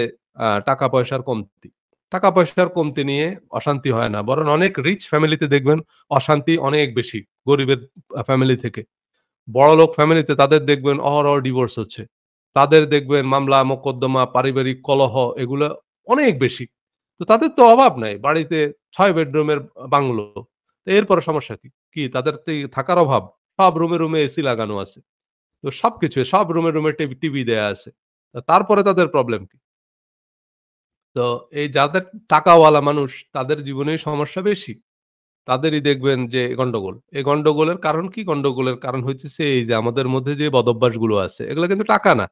Speaker 1: টাকা-পয়সার কমতি। টাকা-পয়সার কমতি নিয়ে অশান্তি হয় না। বরং অনেক রিচ ফ্যামিলিতে দেখবেন অশান্তি অনেক বেশি গরিবের ফ্যামিলি থেকে। বড়লোক ফ্যামিলিতে তাদের দেখবেন অহরহ ডিভোর্স হচ্ছে। তাদের দেখবেন মামলা, মোকদ্দমা, পারিবারিক কলহ এগুলা অনেক বেশি। তো তাদের তো অভাব নাই। বাড়িতে ৬ বেডরুমের বাংলো। তো এরপরে সমস্যা কি? কি তাদের থাকার অভাব? সব রুমে, রুমে এসি লাগানো আছে। তো সবকিছু সব রুমে, রুমে টিভি দেয়া আছে। তারপরে তাদের প্রবলেম কি? তো এই যাদের টাকাওয়ালা মানুষ তাদের জীবনেই সমস্যা বেশি। তাদেরই দেখবেন যে গন্ডগোল। এই গন্ডগোলের কারণ কি? গন্ডগোলের কারণ হইতেছে এই যে আমাদের মধ্যে যে বদভ্যাসগুলো আছে, এগুলো কিন্তু টাকা না।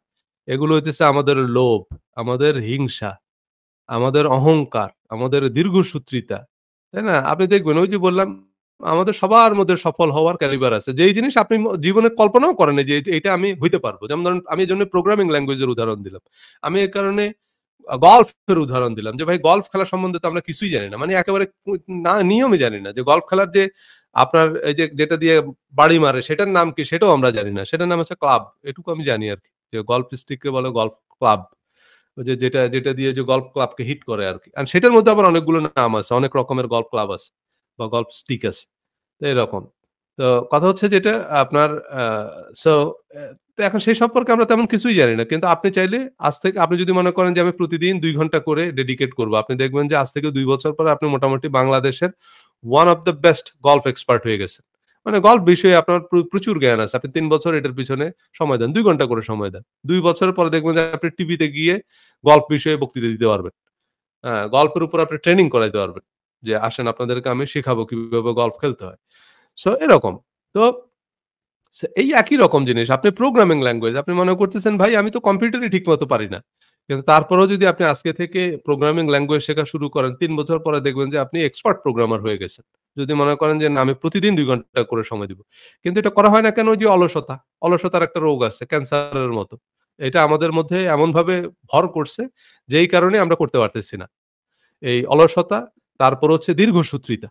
Speaker 1: এগুলো হইতেছে আমাদের লোভ, আমাদের হিংসা, আমাদের অহংকার, আমাদের দীর্ঘসূত্রিতা। তাই না? আপনি দেখবেন ওই যে বললাম আমাদের সবার মধ্যে সফল হওয়ার ক্যালিবার আছে। যেই জিনিস আপনি জীবনে কল্পনাও করেন নাই যে এইটা আমি হইতে পারবো। যেমন ধরুন আমি এজন্য প্রোগ্রামিং ল্যাঙ্গুয়েজ এর উদাহরণ দিলাম। আমি এই কারণে গল্ফের উদাহরণ দিলাম যে ভাই গল্ফ খেলা সম্বন্ধে তো আমরা কিছুই জানি না। মানে একেবারে না নিয়মই জানি না যে গল্ফ খেলার যে আপনার এই যে যেটা দিয়ে বাড়ি মারে সেটার নাম কি সেটাও আমরা জানি না। সেটার নাম হচ্ছে ক্লাব। এটুকু আমি জানি আরকি। যে গল্ফ স্টিককে বলে গল্ফ ক্লাব। ওই যে যেটা দিয়ে যে গল্ফ ক্লাবকে হিট করে আরকি। আর সেটার মধ্যে আবার অনেকগুলো নাম আছে। অনেক রকমের গল্ফ ক্লাব আছে বা গল্ফ স্টিক আছে। তো এরকম। তো কথা হচ্ছে যেটা আপনার আ সো এ তো এখন সেই সম্পর্কে আমরা তেমন কিছুই জানি না। কিন্তু আপনি চাইলে আজ থেকে আপনি যদি মনে করেন যে আমি প্রতিদিন ২ ঘন্টা করে ডেডিকেট করব। আপনি দেখবেন যে আজ থেকে ২ বছর পরে আপনি মোটামুটি বাংলাদেশের one of the best golf expert হয়ে গেছেন। মানে গল্ফ বিষয়ে আপনার প্রচুর জ্ঞান আছে। আপনি ৩ বছর এটার পিছনে সময় দেন। ২ ঘন্টা করে সময় দেন। ২ বছরের পরে দেখবেন যে আপনি টিভিতে গিয়ে গল্ফ বিষয়ে বক্তৃতা দিতে পারবেন। হ্যাঁ, গল্ফের উপর আপনি ট্রেনিং করাইতে পারবেন। যে আসেন আপনাদেরকে আমি শিখাবো কিভাবে গল্ফ খেলতে হয়। সো এরকম। তো এই একই রকম জিনিস। আপনি প্রোগ্রামিং ল্যাঙ্গুয়েজ আপনি মনে করতেছেন ভাই আমি তো কম্পিউটারই ঠিকমতো পারি না। কিন্তু তারপরেও যদি আপনি আজকে থেকে প্রোগ্রামিং ল্যাঙ্গুয়েজ শেখা শুরু করেন ৩ বছর পরে দেখবেন যে আপনি এক্সপার্ট প্রোগ্রামার হয়ে গেছেন। যদি মনে করেন যে না আমি প্রতিদিন ২ ঘন্টা করে সময় দিব। কিন্তু এটা করা হয় না কেন? ওই যে অলসতা। অলসতার একটা রোগ আছে ক্যান্সারের মতো। এটা আমাদের মধ্যে এমনভাবে ভর করছে যেই কারণে আমরা করতে পারতেছি না। এই অলসতা, তারপর হচ্ছে দীর্ঘসূত্রিতা।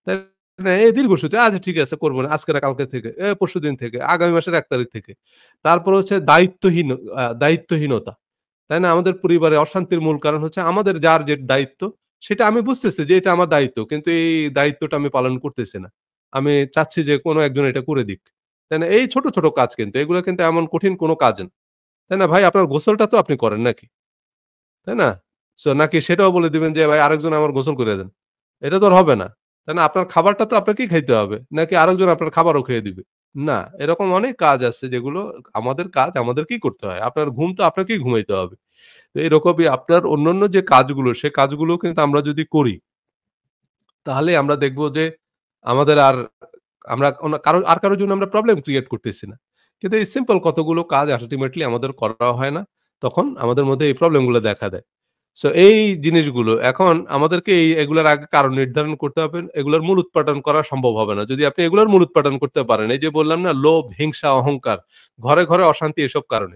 Speaker 1: তাই না? এই দীর্ঘসূত্রি আচ্ছা ঠিক আছে করব না। আজকে না কালকে থেকে, পরশুদিন থেকে, আগামী মাসের ১ তারিখ থেকে। তারপর হচ্ছে দায়িত্বহীনতা। তাই না? আমাদের পরিবারে অশান্তির মূল কারণ হচ্ছে আমাদের যার যে দায়িত্ব সেটা আমি বুঝতেছি যে এটা আমার দায়িত্ব। কিন্তু এই দায়িত্বটা আমি পালন করতেছি না। আমি চাচ্ছি যে কোন একজন এটা করে দিক। তাই না? এই ছোট, ছোট কাজ কিন্তু এগুলো কিন্তু এমন কঠিন কোন কাজ না। তাই না? ভাই আপনার গোসলটা তো আপনি করেন নাকি? তাই না? সো নাকি সেটাও বলে দিবেন যে ভাই আরেকজন আমার গোসল করে দেন। এটা তো আর হবে না। তাই না? আপনার খাবারটা তো আপনাকেই খাইতে হবে। নাকি আরেকজন আপনার খাবারও খেয়ে দিবে। না, এরকম অনেক কাজ আছে যেগুলো আমাদের কাজ আমাদেরকেই করতে হয়। আপনার ঘুম তো আপনাকেই ঘুমাইতে হবে। তো এরকমই আপনার অন্যান্য যে কাজগুলো, সে কাজগুলো কিন্তু আমরা যদি করি, তাহলে আমরা দেখব যে আমাদের আর আমরা কারো জন্য আমরা প্রবলেম ক্রিয়েট করতেছি না। কিন্তু এই সিম্পল কতগুলো কাজ আল্টিমেটলি আমাদের করা হয় না। তখন আমাদের মধ্যে এই প্রবলেম গুলো দেখা দেয়। সো এই জিনিসগুলো এখন আমাদেরকে এগুলার আগে কারণ নির্ধারণ করতে হবে। এগুলোর মূল উৎপাদন করা সম্ভব হবে না। যদি আপনি এগুলোর মূল উৎপাদন করতে পারেন, এই যে বললাম না লোভ, হিংসা, অহংকার, ঘরে, ঘরে অশান্তি এসব কারণে।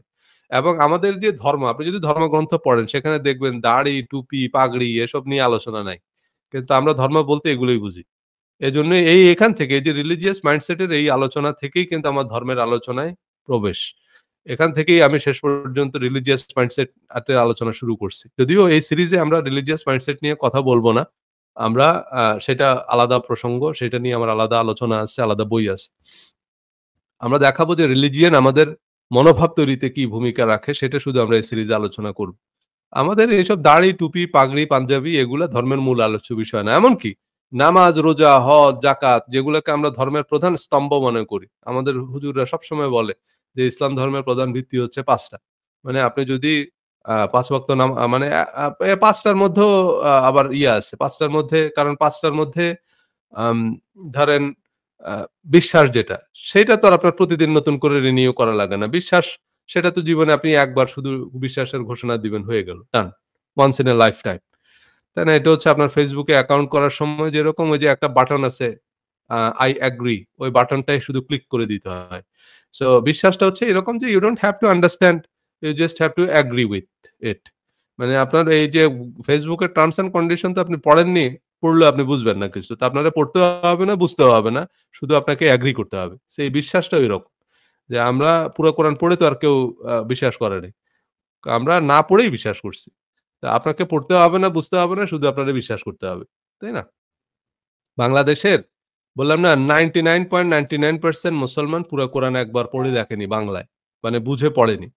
Speaker 1: এবং আমাদের যে ধর্ম, আপনি যদি ধর্মগ্রন্থ পড়েন সেখানে দেখবেন দাড়ি, টুপি, পাগড়ি এসব নিয়ে আলোচনা নাই। কিন্তু আমরা ধর্ম বলতে এগুলোই বুঝি। এজন্য এখান থেকে এই যে রিলিজিয়াস মাইন্ডসেট এর এই আলোচনা থেকেই কিন্তু আমার ধর্মের আলোচনায় প্রবেশ। এখান থেকেই আমি শেষ পর্যন্ত রিলিজিয়াস মাইন্ডসেট এর আলোচনা শুরু করছি। যদিও এই সিরিজে আমরা রিলিজিয়াস মাইন্ডসেট নিয়ে কথা বলব না। আমরা সেটা আলাদা প্রসঙ্গ, সেটা নিয়ে আমার আলাদা আলোচনা আছে, আলাদা বই আছে। আমরা দেখাবো যে রিলিজিয়ন আমাদের মনোভাব তৈরিতে কি ভূমিকা রাখে সেটা শুধু আমরা এই সিরিজে আলোচনা করব। আমাদের এইসব দাড়ি, টুপি, পাগড়ি, পাঞ্জাবি এগুলা ধর্মের মূল আলোচ্য বিষয় না। এমনকি নামাজ, রোজা, হজ, জাকাত যেগুলোকে আমরা ধর্মের প্রধান স্তম্ভ মনে করি। আমাদের হুজুররা সবসময় বলে যে ইসলাম ধর্মের প্রধান ভিত্তি হচ্ছে ৫ টা। মানে আপনি যদি ৫ ওয়াক্ত মানে ৫ টার মধ্যেও আবার আছে। ৫ টার মধ্যে কারণ ৫ টার মধ্যে আম ধরেন আ বিশ্বাস যেটা, সেটা তো আর আপনার প্রতিদিন নতুন করে রিনিউ করা লাগে না। বিশ্বাস সেটা তো জীবনে আপনি একবার শুধু বিশ্বাসের ঘোষণা দিবেন হয়ে গেল। Done. Once in a lifetime. তাই না? এটা হচ্ছে আপনার Facebook এ অ্যাকাউন্ট করার সময় যেরকম ওই যে একটা বাটন আছে I agree ওই বাটনটাই শুধু ক্লিক করে দিতে হয়। সো বিশ্বাসটা হচ্ছে এরকম যে you don't have to understand, you just have to agree with it. মানে আপনার এই যে Facebook এর টার্মস অ্যান্ড কন্ডিশন তো আপনি পড়েননি, পড়লেও আপনি বুঝবেন না কিছু। তো আপনারে পড়তেও হবে না, বুঝতেও হবে না। শুধু আপনাকে এগ্রি করতে হবে। সেই বিশ্বাসটাও এরকম। যে আমরা পুরো কোরআন পড়ে তো আর কেউ বিশ্বাস করে নাই। আমরা না পড়েই বিশ্বাস করছি। তা আপনাকে পড়তেও হবে না, বুঝতে হবে না, শুধু আপনারে বিশ্বাস করতে হবে। তাই না? বাংলাদেশের বললাম না 99.99% মুসলমান পুরা কোরআন একবার পড়ে দেখেনি বাংলায়। মানে বুঝে পড়েনি।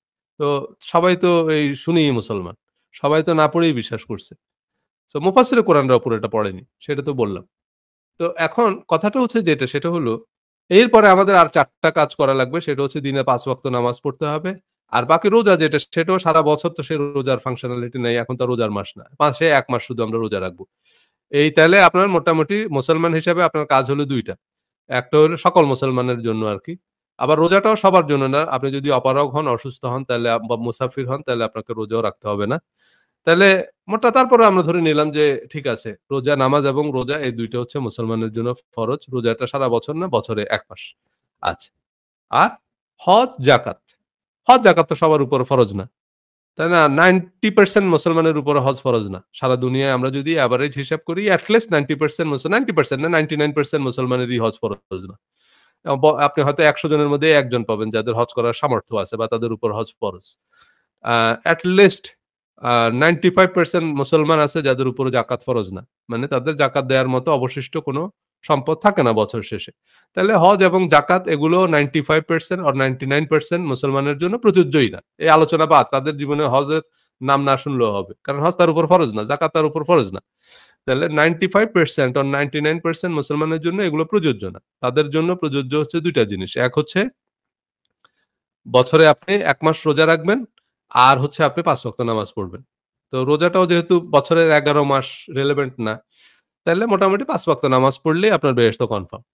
Speaker 1: তো সবাই তো এই শুনেই মুসলমান। সবাই তো না পড়েই বিশ্বাস করছে। সো মুফাসসিরে কোরআনরাও পুরোটা পড়েনি। সেটা তো বললাম। তো এখন কথাটা হচ্ছে যেটা সেটা হলো, এরপরে আমাদের আর ৪ টা কাজ করা লাগবে। সেটা হচ্ছে দিনে ৫ ওয়াক্ত নামাজ পড়তে হবে। আর বাকি রোজা যেটা সেটাও সারা বছর তো সে রোজার ফাংশনালিটি নাই। এখন তো রোজার মাস না। মাসে ১ মাস শুধু আমরা রোজা রাখবো। এই তাইলে আপনার মোটামুটি মুসলমান হিসাবে আপনার কাজ হলো ২ টা। একটা হলো সকল মুসলমানের জন্য আরকি। আবার রোজাটাও সবার জন্য না। আপনি যদি অপারগ হন, অসুস্থ হন তাইলে বা মুসাফির হন তাইলে আপনাকে রোজাও রাখতে হবে না। তাইলে তারপরেও আমরা ধরে নিলাম যে ঠিক আছে, রোজা, নামাজ এবং রোজা এই ২ টা হচ্ছে মুসলমানের জন্য ফরজ। রোজাটা সারা বছর না, বছরে ১ মাস। আচ্ছা। আর হজ, জাকাত। হজ, জাকাত তো সবার উপর ফরজ না। তাই না? 90% মুসলমানের উপরে হজ ফরজ না। সারা দুনিয়ায় আমরা যদি এভারেজ হিসাব করি এট লিস্ট 90% না 99% মুসলমানেরই হজ ফরজ না। আপনি হয়তো ১০০ জনের মধ্যে ১ জন পাবেন যাদের হজ করার সামর্থ্য আছে বা তাদের উপর হজ ফরজ। আ এট লিস্ট 95% মুসলমান আছে যাদের উপরে জাকাত ফরজ না। মানে তাদের জাকাত দেয়ার মতো অবশিষ্ট কোনো সম্পদ থাকে না বছর শেষে। তাহলে হজ এবং জাকাত এগুলো 95% or 99% মুসলমানের জন্য প্রযোজ্যই না। এই আলোচনা বাদ। তাদের জীবনে হজের নাম না শুনলেও হবে। কারণ হজ তার উপর ফরজ না, জাকাত তার উপর ফরজ না। তাহলে 95% or 99% মুসলমানের জন্য এগুলো প্রযোজ্য না। তাদের জন্য প্রযোজ্য হচ্ছে ২ টা জিনিস। এক হচ্ছে বছরে আপনি ১ মাস রোজা রাখবেন, আর হচ্ছে আপনি ৫ ওয়াক্ত নামাজ পড়বেন। তো রোজাটাও যেহেতু বছরের ১১ মাস রেলেভেন্ট না, তাইলে মোটামুটি ৫ ওয়াক্ত নামাজ পড়লেই আপনার বেহেশত কনফার্ম।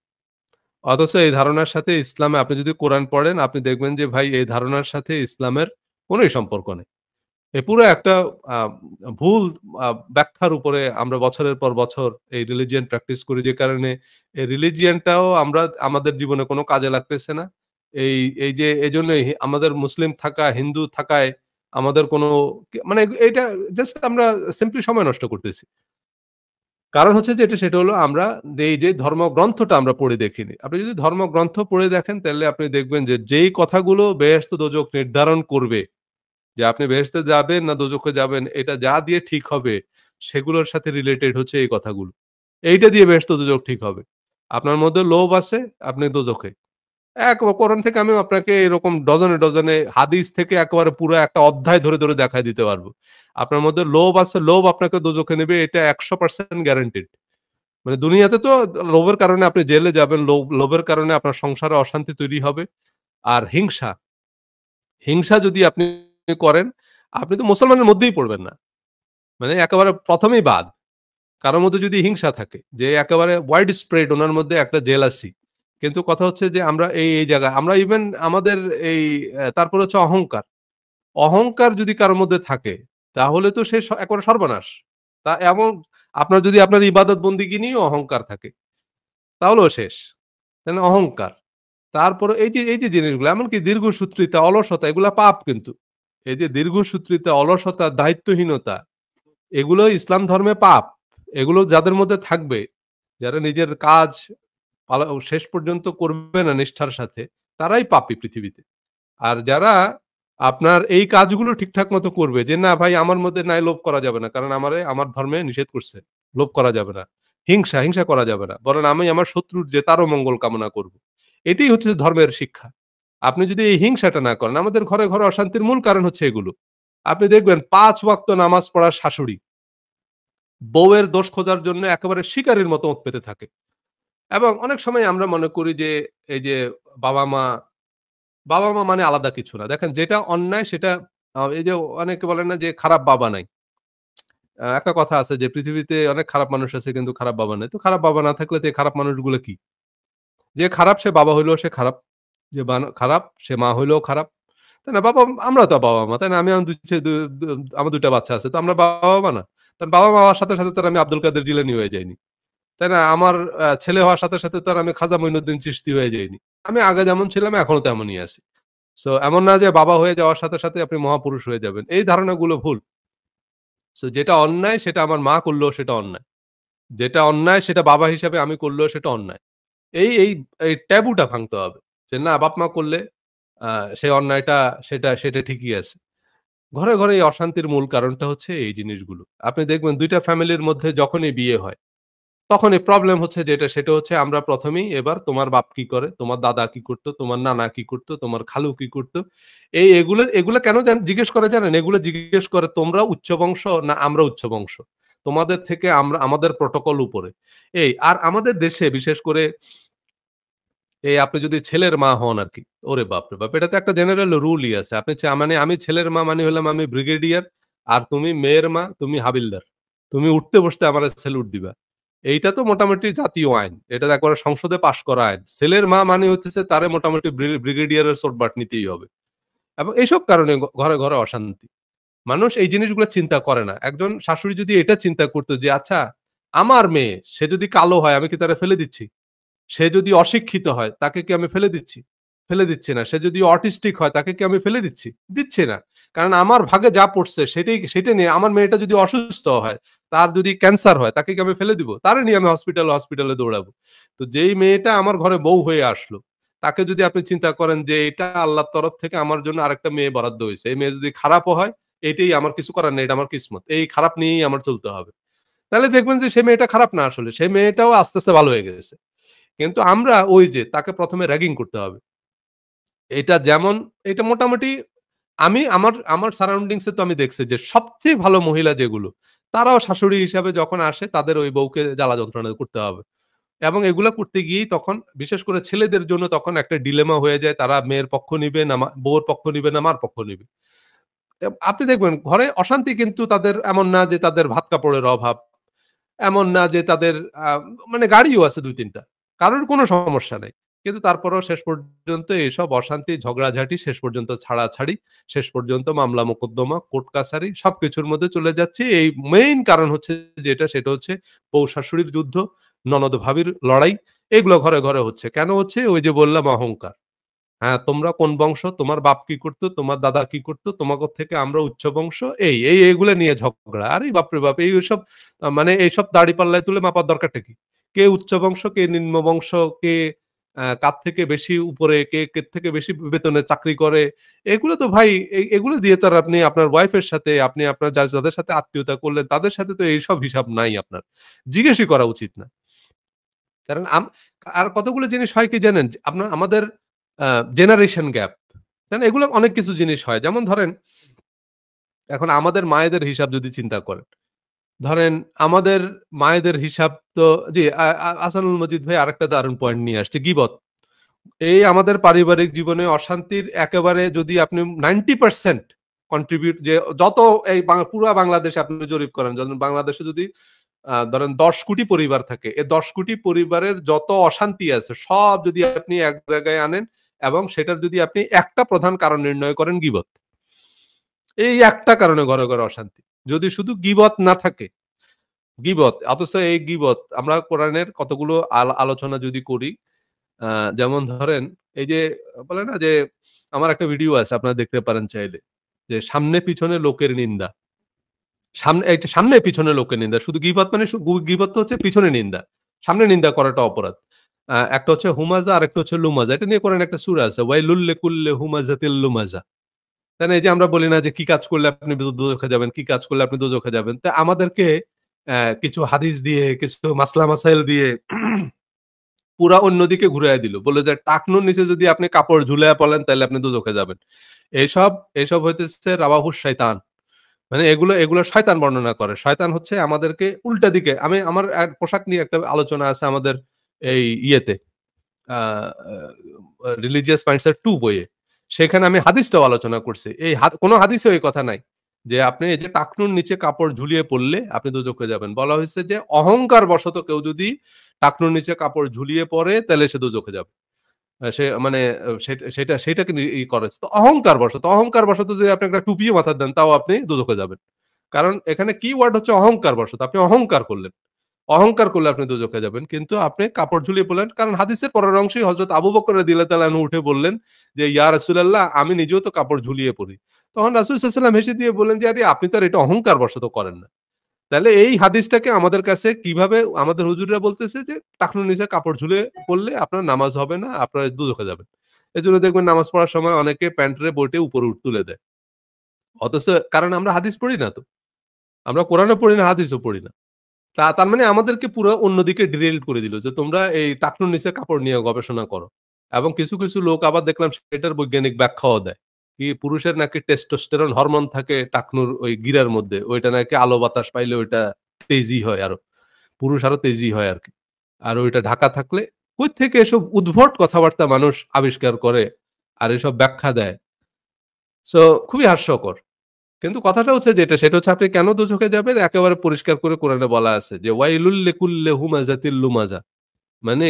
Speaker 1: অথচ এই ধারণার সাথে ইসলামে আপনি যদি কোরআন পড়েন, আপনি দেখবেন যে ভাই এই ধারণার সাথে ইসলামের কোনই সম্পর্ক নেই। এ পুরো একটা আ ভুল ব্যাখ্যার উপরে আমরা বছরের পর বছর এই রিলিজিয়ান প্র্যাকটিস করি, যে কারণে এই রিলিজিয়ানটাও আমরা আমাদের জীবনে কোনো কাজে লাগতেছে না। এই এই যে এজন্যই আমাদের মুসলিম থাকা, হিন্দু থাকায় আমাদের কোনো মানে এটা জাস্ট আমরা সিম্পলি সময় নষ্ট করতেছি। কারণ হচ্ছে যেটা সেটা হলো আমরা এই যে ধর্মগ্রন্থটা আমরা পড়ে দেখিনি। আপনি যদি ধর্মগ্রন্থ পড়ে দেখেন তাহলে আপনি দেখবেন যে যেই কথাগুলো বেহেশত দোজখ নির্ধারণ করবে যে আপনি বেহেশতে যাবেন না দোজখে যাবেন, এটা যা দিয়ে ঠিক হবে সেগুলোর সাথে রিলেটেড হচ্ছে এই কথাগুলো। এইটা দিয়ে বেহেশত দোজখ ঠিক হবে। আপনার মধ্যে লোভ আছে, আপনি দোজখে। কোরআন থেকে আমি আপনাকে এরকম ডজনে, ডজনে হাদিস থেকে একেবারে পুরো একটা অধ্যায় ধরে, ধরে দেখায় দিতে পারব। আপনার মধ্যে লোভ আছে, লোভ আপনাকে দোজখে নেবে, এটা ১০০% গ্যারান্টিড। মানে দুনিয়াতে তো লোভের কারণে আপনি জেলে যাবেন, লোভের কারণে আপনার সংসারে অশান্তি তৈরি হবে। আর হিংসা, হিংসা যদি আপনি করেন, আপনি তো মুসলমানের মধ্যেই পড়বেন না। মানে একেবারে ১ম এই বাদ। কারো মধ্যে যদি হিংসা থাকে, যে একেবারে ওয়াইড স্প্রেড উনার মধ্যে একটা জেলাসি। কিন্তু কথা হচ্ছে যে আমরা এই জায়গায় আমরা ইভেন আমাদের এই তারপরে হচ্ছে অহংকার। অহংকার যদি কারো মধ্যে থাকে, তাহলে তো সে একেবারে সর্বনাশ। তা এমন আপনার যদি আপনার ইবাদত বন্দেগী নিয়েও অহংকার থাকে, তাহলেও শেষ। তাই না? অহংকার। তারপরে এই যে জিনিসগুলো এমনকি দীর্ঘসূত্রিতা, অলসতা এগুলা পাপ কিন্তু। এই যে দীর্ঘসূত্রিতা, অলসতা, দায়িত্বহীনতা এগুলো ইসলাম ধর্মে পাপ। এগুলো যাদের মধ্যে থাকবে, যারা নিজের কাজ শেষ পর্যন্ত করবে না নিষ্ঠার সাথে, তারাই পাপী পৃথিবীতে। আর যারা আপনার এই কাজগুলো ঠিকঠাক মতো করবে যে, "না ভাই আমার মধ্যে নাই লোভ করা যাবে না। কারণ আমার ধর্মে নিষেধ করছে। লোভ করা যাবে না। হিংসা করা যাবে না। বরং আমি আমার শত্রুর যে তারও মঙ্গল কামনা করব।" এটাই হচ্ছে ধর্মের শিক্ষা। আপনি যদি এই হিংসাটা না করেন, আমাদের ঘরে, ঘরে অশান্তির মূল কারণ হচ্ছে এগুলো। আপনি দেখবেন ৫ ওয়াক্ত নামাজ পড়া শাশুড়ি, বউয়ের দোষ খোঁজার জন্য একেবারে শিকারীর মতো ওঁত পেতে থাকে। এবং অনেক সময় আমরা মনে করি যে, এই যে বাবা-মা বাবা-মা মানে আলাদা কিছু না। দেখেন যেটা অন্যায় সেটা এই যে অনেকে বলে না যে খারাপ বাবা নাই। একটা কথা আছে যে পৃথিবীতে অনেক খারাপ মানুষ আছে কিন্তু খারাপ বাবা নাই। তো খারাপ বাবা না থাকলে তো এই খারাপ মানুষগুলো কি? যে খারাপ সে বাবা হইলেও সে খারাপ। যে খারাপ সে মা হইলেও খারাপ। তাই না? আমরা তো বাবা-মা, তাই না? আমি আমার ২ চে দু দু আমার ২ টা বাচ্চা আছে। তো আমরা বাবা-মা না? তো বাবা-মা হওয়ার সাথে, সাথে তো আর আমি আব্দুল কাদের জিলানী হয়ে যাইনি। তাই না? আমার ছেলে হওয়ার সাথে, সাথে তো আর আমি খাজা মঈনুদ্দিন চিশতি হয়ে যাইনি। আমি আগে যেমন ছিলাম এখনো তেমনই আছি। সো এমন না যে বাবা হয়ে যাওয়ার সাথে, সাথে আপনি মহাপুরুষ হয়ে যাবেন। এই ধারণাগুলো ভুল। সো যেটা অন্যায় সেটা আমার মা করলেও সেটা অন্যায়। যেটা অন্যায় সেটা বাবা হিসাবে আমি করলেও সেটা অন্যায়। এই এই এই ট্যাবুটা ভাঙতে হবে। যে না বাপ-মা করলে আ সেই অন্যায়টা সেটা ঠিকই আছে। ঘরে, ঘরে এই অশান্তির মূল কারণটা হচ্ছে এই জিনিসগুলো। আপনি দেখবেন ২ টা ফ্যামিলির মধ্যে যখনই বিয়ে হয়, তখনই প্রবলেম হচ্ছে যেটা সেটা হচ্ছে আমরা ১ম এই এবার তোমার বাপ কি করে, তোমার দাদা কি করত, তোমার নানা কি করত, তোমার খালু কি করত। এগুলা কেন জিজ্ঞেস করে জানেন? এগুলো জিজ্ঞেস করে তোমরা উচ্চ বংশ না আমরা উচ্চ বংশ। তোমাদের থেকে আমাদের প্রটোকল উপরে। আর আমাদের দেশে বিশেষ করে আপনি যদি ছেলের মা হন আরকি। ওরে বাপরে বাপ! এটা তো একটা জেনারেল রুলই আছে। আপনি মানে আমি ছেলের মা মানে হইলাম আমি ব্রিগেডিয়ার, আর তুমি মেয়ের মা, তুমি হাবিলদার। তুমি উঠতে বসতে আমারে সেলুট দিবা। এইটা তো মোটামুটি জাতীয় আইন। এটা তো একেবারে সংসদে পাস করা আইন। ছেলের মা মানে হইতেছে তারে মোটামুটি ব্রিগেডিয়ারের চোটবাট নিতেই হবে। এবং এইসব কারণে ঘরে, ঘরে অশান্তি। মানুষ এই জিনিসগুলো চিন্তা করে না। একজন শাশুড়ি যদি এটা চিন্তা করত যে, "আচ্ছা, আমার মেয়ে, সে যদি কালো হয় আমি কি তারে ফেলে দিচ্ছি?" সে যদি অশিক্ষিত হয়, তাকে কি আমি ফেলে দিচ্ছি? ফেলে দিচ্ছি না। সে যদি অটিস্টিক হয়, তাকে কি আমি ফেলে দিচ্ছি? দিচ্ছি না। কারণ আমার ভাগে যা পড়ছে সেটা নিয়ে আমার মেয়েটা যদি অসুস্থ হয়, তার যদি ক্যান্সার হয়, তাকে কি আমি ফেলে দিব? তারে নিয়ে আমি হসপিটালে দৌড়াবো। তো যেই মেয়েটা আমার ঘরে বউ হয়ে আসলো, তাকে যদি আপনি চিন্তা করেন যে এটা আল্লাহর তরফ থেকে আমার জন্য আরেকটা মেয়ে বরাদ্দ হইছে। এই মেয়ে যদি খারাপও হয়, এটাই আমার কিছু করার নেই। এটা আমার কিসমত। এই খারাপ নিয়েই আমার চলতে হবে। তাহলে দেখবেন যে সে মেয়েটা খারাপ না আসলে। সে মেয়েটাও আস্তে, আস্তে ভালো হয়ে গেছে। কিন্তু আমরা ওই যে তাকে ১ম এ র‍্যাগিং করতে হবে। এটা যেমন এটা মোটামুটি আমি আমার সারাউন্ডিংস এ তো আমি দেখছি যে সবচেয়ে ভালো মহিলা যেগুলো, তারাও শাশুড়ি হিসাবে যখন আসে তাদের ওই বউকে জ্বালা যন্ত্রণা করতে হবে। এবং এগুলা করতে গিয়েই তখন বিশেষ করে ছেলেদের জন্য তখন একটা ডিলেমা হয়ে যায়। তারা মেয়ের পক্ষ নিবে না বউর পক্ষ নিবে না মার পক্ষ নিবে। আপনি দেখবেন ঘরে অশান্তি কিন্তু তাদের এমন না যে তাদের ভাত কাপড়ের অভাব। এমন না যে তাদের আ মানে গাড়িও আছে ২-৩ টা। কারোর কোনো সমস্যা নাই। কিন্তু তারপরেও শেষ পর্যন্ত এসব অশান্তি, ঝগড়াঝাঁটি, শেষ পর্যন্ত ছাড়াছাড়ি, শেষ পর্যন্ত মামলা মোকদ্দমা, কোর্ট কাছারি সবকিছুর মধ্যে চলে যাচ্ছে। এই মেইন কারণ হচ্ছে যেটা সেটা হচ্ছে বউ-শাশুড়ির যুদ্ধ, ননদ-ভাবির লড়াই। এগুলো ঘরে, ঘরে হচ্ছে। কেন হচ্ছে? ওই যে বললাম অহংকার। হ্যাঁ, তোমরা কোন বংশ? তোমার বাপ কি করতো? তোমার দাদা কি করতো? তোমাগো থেকে আমরা উচ্চ বংশ। এগুলা নিয়ে ঝগড়া। আরে বাপরে বাপ! এইসব মানে এইসব দাঁড়িপাল্লায় তুলে মাপার দরকারটা কি? কে উচ্চ বংশ, কে নিম্ন বংশ, কে কার থেকে বেশি উপরে, কে থেকে বেশি বেতনে চাকরি করে। এগুলো তো ভাই এগুলো দিয়ে তো আর আপনি আপনার ওয়াইফের সাথে, আপনি আপনার যাদের সাথে আত্মীয়তা করলেন, তাদের সাথে তো এইসব হিসাব নাই আপনার। জিজ্ঞেসই করা উচিত না। কারণ আর কতগুলো জিনিস হয় কি জানেন? আমাদের আ জেনারেশন গ্যাপ। তাই না? এগুলো অনেক কিছু জিনিস হয়। যেমন ধরেন, এখন আমাদের মায়েদের হিসাব যদি চিন্তা করেন। ধরেন আমাদের মায়েদের হিসাব তো জি, আহসানুল মজিদ ভাই আরেকটা দারুণ পয়েন্ট নিয়ে আসছে, গীবত। এই আমাদের পারিবারিক জীবনে অশান্তির একেবারে যদি আপনি 90% কন্ট্রিবিউট যে যত এই পুরা বাংলাদেশে আপনি জরিপ করেন, বাংলাদেশে যদি ধরেন ১০ কোটি পরিবার থাকে। এই ১০ কোটি পরিবারের যত অশান্তি আছে সব যদি আপনি এক জায়গায় আনেন এবং সেটার যদি আপনি একটা প্রধান কারণ নির্ণয় করেন গীবত। এই একটা কারণে ঘরে, ঘরে অশান্তি। যদি শুধু গীবত না থাকে, গীবত অথচ এই গীবত আমরা কোরআনের কতগুলো আলোচনা যদি করি, আ যেমন ধরেন এই যে বলে না যে আমার একটা ভিডিও আছে আপনারা দেখতে পারেন চাইলে। যে সামনে পিছনে লোকের নিন্দা। এইটা সামনে পিছনে লোকের নিন্দা। শুধু গীবত মানে গীবত তো হচ্ছে পিছনে নিন্দা। সামনে নিন্দা করাটা অপরাধ। একটা হচ্ছে হুমাজা আরেকটা হচ্ছে লুমাজা। এটা নিয়ে কোরআনে একটা সূরা আছে। ওয়াইলুল লিকুল্লি হুমাজাতিল লুমাজা। তাই না? এই যে আমরা বলি না যে কি কাজ করলে আপনি দোজখে যাবেন, কি কাজ করলে আপনি দোজখে যাবেন। তো আমাদেরকে কিছু হাদিস দিয়ে, কিছু মাসলা মাসাইল দিয়ে পুরা অন্যদিকে ঘুরাইয়া দিল। বলল যে টাকনুর নিচে যদি আপনি কাপড় ঝুলাইয়া পড়েন তাইলে আপনি দোজখে যাবেন। এসব এসব হইতেছে রাওয়াহুস শাইতান। মানে এগুলো শয়তান বর্ণনা করে। শয়তান হচ্ছে আমাদেরকে উল্টা দিকে আমার এক পোশাক নিয়ে একটা আলোচনা আছে আমাদের এই ইয়েতে আ আ রিলিজিয়াস মাইন্ডসেট 2 বইয়ে। সেখানে আমি হাদিসটাও আলোচনা করছি। এই কোন হাদিসেও এই কথা নাই। যে আপনি এই যে টাকনুর নিচে কাপড় ঝুলিয়ে পড়লে আপনি দোজখে যাবেন। বলা হয়েছে যে অহংকার বশত কেউ যদি টাকনুর নিচে কাপড় ঝুলিয়ে পড়ে তাইলে সে দোজখে যাবে। সে মানে সেটাকে করে। তো অহংকার বশত যদি আপনি একটা টুপিও মাথায় দেন তাও আপনি দোজখে যাবেন। কারণ এখানে কি ওয়ার্ড হচ্ছে অহংকার বশত। আপনি অহংকার করলেন। অহংকার করলে আপনি দোজখে যাবেন। কিন্তু আপনি কাপড় ঝুলিয়ে পড়লেন। কারণ হাদিসের পরের অংশেই হযরত আবু বকর রাদিয়াল্লাহু তাআলা আনহু উঠে বললেন যে, "ইয়া রাসূলাল্লাহ আমি নিজেও তো কাপড় ঝুলিয়ে পড়ি।" তখন রাসূল সাল্লাল্লাহু আলাইহি ওয়াসাল্লাম হেসে দিয়ে বললেন যে, "আরে আপনি তো আর এটা অহংকার বশত করেন না।" তাহলে এই হাদিসটাকে আমাদের কাছে কিভাবে আমাদের হুজুররা বলতেছে যে, টাকনুর নিচে কাপড় ঝুলে পড়লে আপনার নামাজ হবে না, আপনার দোজখে যাবেন। এজন্য দেখবেন নামাজ পড়ার সময় অনেকে প্যান্টের বইটে উপরে তুলে দেয়। অথচ কারণ আমরা হাদিস পড়ি না তো। আমরা কোরআনও পড়ি না, হাদিসও পড়ি না। তার মানে আমাদেরকে পুরো অন্যদিকে ডিরেইলড করে দিল যে তোমরা এই টাকনুর নিচে কাপড় নিয়ে গবেষণা করো। এবং কিছু, কিছু লোক আবার দেখলাম সেটার বৈজ্ঞানিক ব্যাখ্যাও দেয়। কি পুরুষের নাকি টেস্টোস্টেরন হরমোন থাকে টাকনুর ওই গিরার মধ্যে। ওইটা নাকি আলো বাতাস পাইলে ওইটা তেজি হয় আরো। পুরুষ আরো তেজি হয় আরকি। আর ওইটা ঢাকা থাকলে কই থেকে এসব উদ্ভট কথাবার্তা মানুষ আবিষ্কার করে আর এসব ব্যাখ্যা দেয়। সো খুবই হাস্যকর। কিন্তু কথাটা হচ্ছে যেটা, সেটা হচ্ছে আপনি কেন দোজখে যাবেন? একেবারে পরিষ্কার করে কোরআনে বলা আছে যে, "ওয়াইলুল লিকুল্লি হুমাযাতিল লুমাযা।" মানে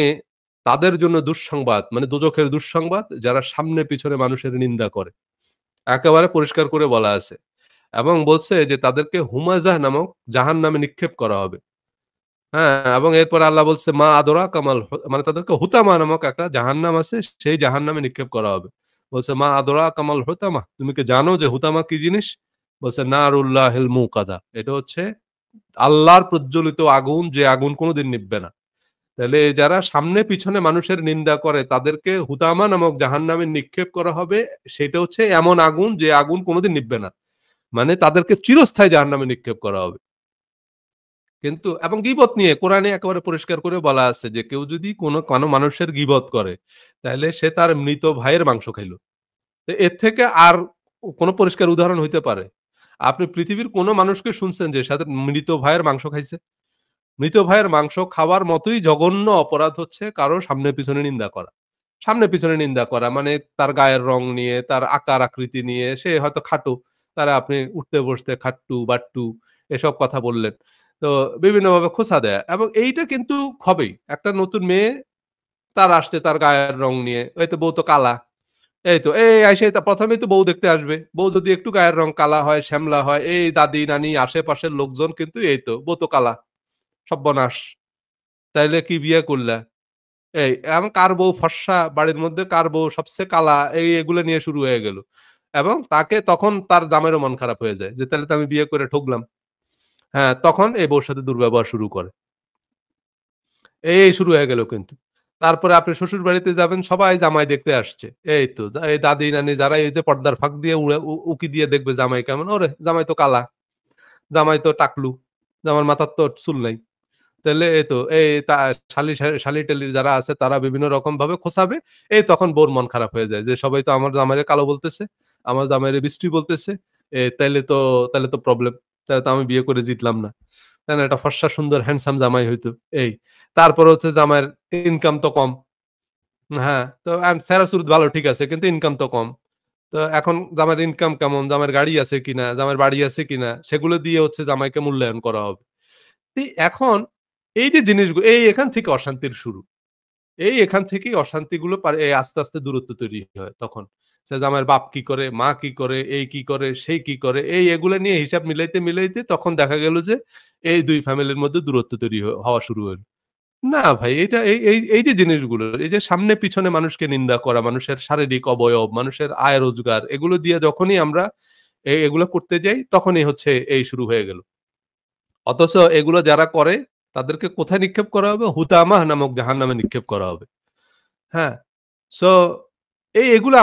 Speaker 1: তাদের জন্য দুঃসংবাদ, মানে দোজখের দুঃসংবাদ যারা সামনে পিছনে মানুষের নিন্দা করে। একেবারে পরিষ্কার করে বলা আছে। এবং বলছে যে তাদেরকে হুমাযাহ নামক জাহান্নামে নিক্ষেপ করা হবে। হ্যাঁ? এবং এরপরে আল্লাহ বলছে, "মা আদরাকা মাল মানে তাদেরকে হুতামা নামক একটা জাহান্নাম আছে, সেই জাহান্নামে নিক্ষেপ করা হবে।" বলছে, "মা আদরাকা মাল হুতামা?" তুমি কি জানো যে হুতামা কি জিনিস? বলছে, "নারুল্লাহিল মুকাদা।" এটা হচ্ছে আল্লাহর প্রজ্বলিত আগুন, যে আগুন কোনদিন নিভবে না। তাইলে যারা সামনে পিছনে মানুষের নিন্দা করে তাদেরকে হুতামা নামক জাহান্নামে নিক্ষেপ করা হবে। সেটা হচ্ছে এমন আগুন যে আগুন কোনদিন নিভবে না। মানে তাদেরকে চিরস্থায়ী জাহান্নামে নিক্ষেপ করা হবে। কিন্তু এবং গীবত নিয়ে কোরআনে একেবারে পরিষ্কার করে বলা আছে যে কেউ যদি কোনো মানুষের গীবত করে তাইলে সে তার মৃত ভাইয়ের মাংস খাইল। তো এর থেকে আর কোন পরিষ্কার উদাহরণ হইতে পারে? আপনি পৃথিবীর কোন মানুষকে শুনছেন যে সাথে মৃত ভাইয়ের মাংস খাইছে? মৃত ভাইয়ের মাংস খাওয়ার মতোই জঘন্য অপরাধ হচ্ছে কারো সামনে পিছনে নিন্দা করা। সামনে পিছনে নিন্দা করা মানে তার গায়ের রং নিয়ে, তার আকার আকৃতি নিয়ে সে হয়তো খাটো। তারা আপনি উঠতে বসতে খাট্টু, বাট্টু এসব কথা বললেন। তো বিভিন্নভাবে খোঁচা দেয়া এবং এইটা কিন্তু হবেই। একটা নতুন মেয়ে তার আসছে তার গায়ের রং নিয়ে। এই তো বউ তো কালা। এই তো এই আইসেই তা ১ম এই তো বউ দেখতে আসবে। বউ যদি একটু গায়ের রং কালা হয়, শ্যামলা হয়, এই দাদি, নানি আশেপাশের লোকজন কিন্তু এই তো বউ তো কালা। সর্বনাশ! তাইলে কি বিয়ে করলা? এই এবং কার বউ ফর্সা, বাড়ির মধ্যে কার বউ সবচেয়ে কালা, এগুলো নিয়ে শুরু হয়ে গেল। এবং তাকে তখন তার জামাইরও মন খারাপ হয়ে যায় যে, তাইলে তো আমি বিয়ে করে ঠকলাম। হ্যাঁ, তখন এই বউর সাথে দুর্ব্যবহার শুরু করে। এই শুরু হয়ে গেল কিন্তু। তারপরে আপনি শ্বশুরবাড়িতে যাবেন, সবাই জামাই দেখতে আসছে। এই তো এই দাদি-নানি যারা এই যে পর্দার ফাঁক দিয়ে উকি দিয়ে দেখবে জামাই কেমন। ওরে! জামাই তো কালা, জামাই তো টাকলু, জামার মাথার তো চুল নাই। তাইলে এই তো এই শালি-টালির যারা আছে তারা বিভিন্ন রকমভাবে খোঁচাবে। এই তখন বউর মন খারাপ হয়ে যায় যে, সবাই তো আমার জামাইরে কালো বলতেছে, আমার জামাইরে বিশ্রী বলতেছে। তাইলে তো প্রবলেম। তাইলে তো আমি বিয়ে করে জিতলাম না। তাই না? একটা ফর্সা সুন্দর হ্যান্ডসাম জামাই হইতো। এই। তারপরে হচ্ছে জামাইয়ের ইনকাম তো কম। হ্যাঁ, তো চেহারা-চুরুত ভালো ঠিক আছে কিন্তু ইনকাম তো কম। তো এখন জামাইয়ের ইনকাম কেমন? জামাইয়ের গাড়ি আছে কিনা? জামাইয়ের বাড়ি আছে কিনা? সেগুলো দিয়ে হচ্ছে জামাইকে মূল্যায়ন করা হবে। এখন এই যে জিনিসগুলো এখান থেকে অশান্তির শুরু। এখান থেকেই অশান্তিগুলো এই আস্তে, আস্তে দূরত্ব তৈরি হয় তখন। সে জামাইয়ের বাপ কি করে, মা কি করে, এই কি করে, সেই কি করে, এগুলা নিয়ে হিসাব মিলাইতে, মিলাইতে তখন দেখা গেল যে এই ২ ফ্যামিলির মধ্যে দূরত্ব তৈরি হওয়া শুরু হইল। না ভাই এটা এই যে জিনিসগুলো, এই যে সামনে পিছনে মানুষকে নিন্দা করা, মানুষের শারীরিক অবয়ব, মানুষের আয় রোজগার এগুলো দিয়ে যখনই আমরা এগুলো করতে যাই তখনই হচ্ছে এই শুরু হয়ে গেল। অথচ এগুলো যারা করে তাদেরকে কোথায় নিক্ষেপ করা হবে? হুতামাহ নামক জাহান্নামে নিক্ষেপ করা হবে। হ্যাঁ? সো এগুলো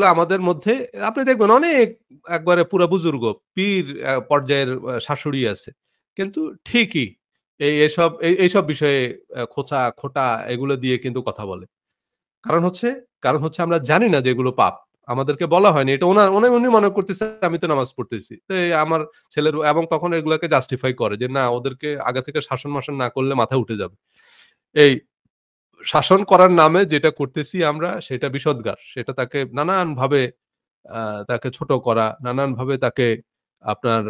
Speaker 1: আমাদের মধ্যে আপনি দেখবেন অনেক একবারে পুরা বুজুর্গ, পীর পর্যায়ের শাশুড়ি আছে। কিন্তু ঠিকই এইসব বিষয়ে খোঁটা এগুলো দিয়ে কিন্তু কথা বলে। কারণ হচ্ছে কারণ হচ্ছে আমরা জানি না যে এগুলো পাপ। আমাদেরকে বলা হয়নি। এটা উনি মনে করতেছে আমি তো নামাজ পড়তেছি। তো আমার ছেলের এবং তখন এগুলাকে জাস্টিফাই করে যে না ওদেরকে আগে থেকে শাসন-মাসন না করলে মাথায় উঠে যাবে। এই শাসন করার নামে যেটা করতেছি আমরা সেটা বিষোদগার। সেটা তাকে নানানভাবে আ তাকে ছোট করা, নানানভাবে তাকে আপনার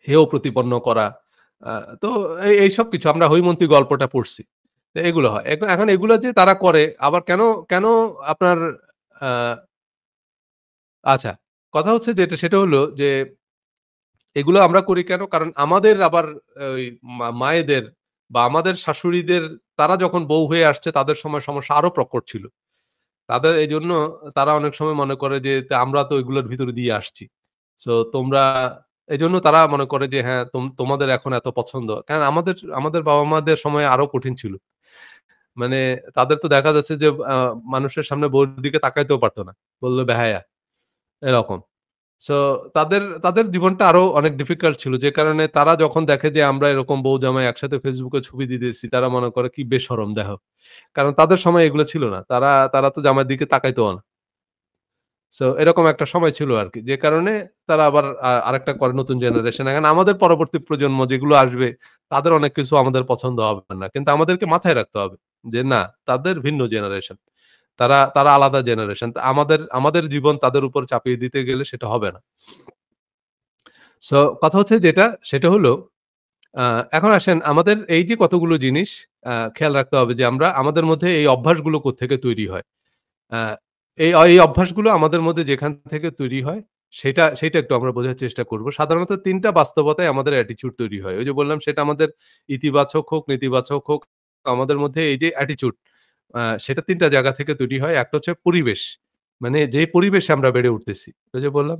Speaker 1: হেয় প্রতিপন্ন করা। আ তো এইসব কিছু আমরা হৈমন্তী গল্পটা পড়ছি। তো এগুলো হয়। এখন এগুলো যে তারা করে আবার কেন আপনার আ আচ্ছা, কথা হচ্ছে যেটা সেটা হলো যে এগুলো আমরা করি কেন? কারণ আমাদের আবার ওই মায়েদের বা আমাদের শাশুড়িদের তারা যখন বউ হয়ে আসছে তাদের সময় সমস্যা আরো প্রকট ছিল। তাদের এজন্য তারা অনেক সময় মনে করে যে আমরা তো এগুলোর ভিতরে দিয়ে আসছি। সো তোমরা এজন্য তারা মনে করে যে হ্যাঁ, তোমাদের এখন এত পছন্দ। কারণ আমাদের বাবা-মাদের সময় আরো কঠিন ছিল। মানে তাদের তো দেখা যাচ্ছে যে মানুষের সামনে বউর দিকে তাকাইতেও পারত না। বলল বেহায়া এরকম। সো তাদের জীবনটা আরো অনেক ডিফিকাল্ট ছিল। যে কারণে তারা যখন দেখে যে আমরা এরকম বউ-জামাই একসাথে Facebook এ ছবি দিতেছি, তারা মনে করে কি বেশরম দেখো। কারণ তাদের সময় এগুলো ছিল না। তারা তো জামাইয়ের দিকে তাকাইতও না। সো এরকম একটা সময় ছিল আরকি। যে কারণে তারা আবার আরেকটা করে নতুন জেনারেশন। এখন আমাদের পরবর্তী প্রজন্ম যেগুলো আসবে, তাদের অনেক কিছু আমাদের পছন্দ হবে না। কিন্তু আমাদেরকে মাথায় রাখতে হবে যে না, তাদের ভিন্ন জেনারেশন। তারা আলাদা জেনারেশন। আমাদের জীবন তাদের উপর চাপিয়ে দিতে গেলে সেটা হবে না। সো কথা হচ্ছে যেটা, সেটা হলো আ এখন আসেন আমাদের এই যে কতগুলো জিনিস খেয়াল রাখতে হবে যে আমরা আমাদের মধ্যে এই অভ্যাসগুলো কোত্থেকে তৈরি হয়। আ এই অভ্যাসগুলো আমাদের মধ্যে যেখান থেকে তৈরি হয় সেটা একটু আমরা বোঝার চেষ্টা করব। সাধারণত ৩ টা বাস্তবতায় আমাদের অ্যাটিটিউড তৈরি হয়। ওই যে বললাম সেটা আমাদের ইতিবাচক হোক, নেতিবাচক হোক, আমাদের মধ্যে এই যে অ্যাটিটিউড সেটা ৩ টা জায়গা থেকে তৈরি হয়। একটা হচ্ছে পরিবেশ। মানে যে পরিবেশে আমরা বেড়ে উঠতেছি। ওই যে বললাম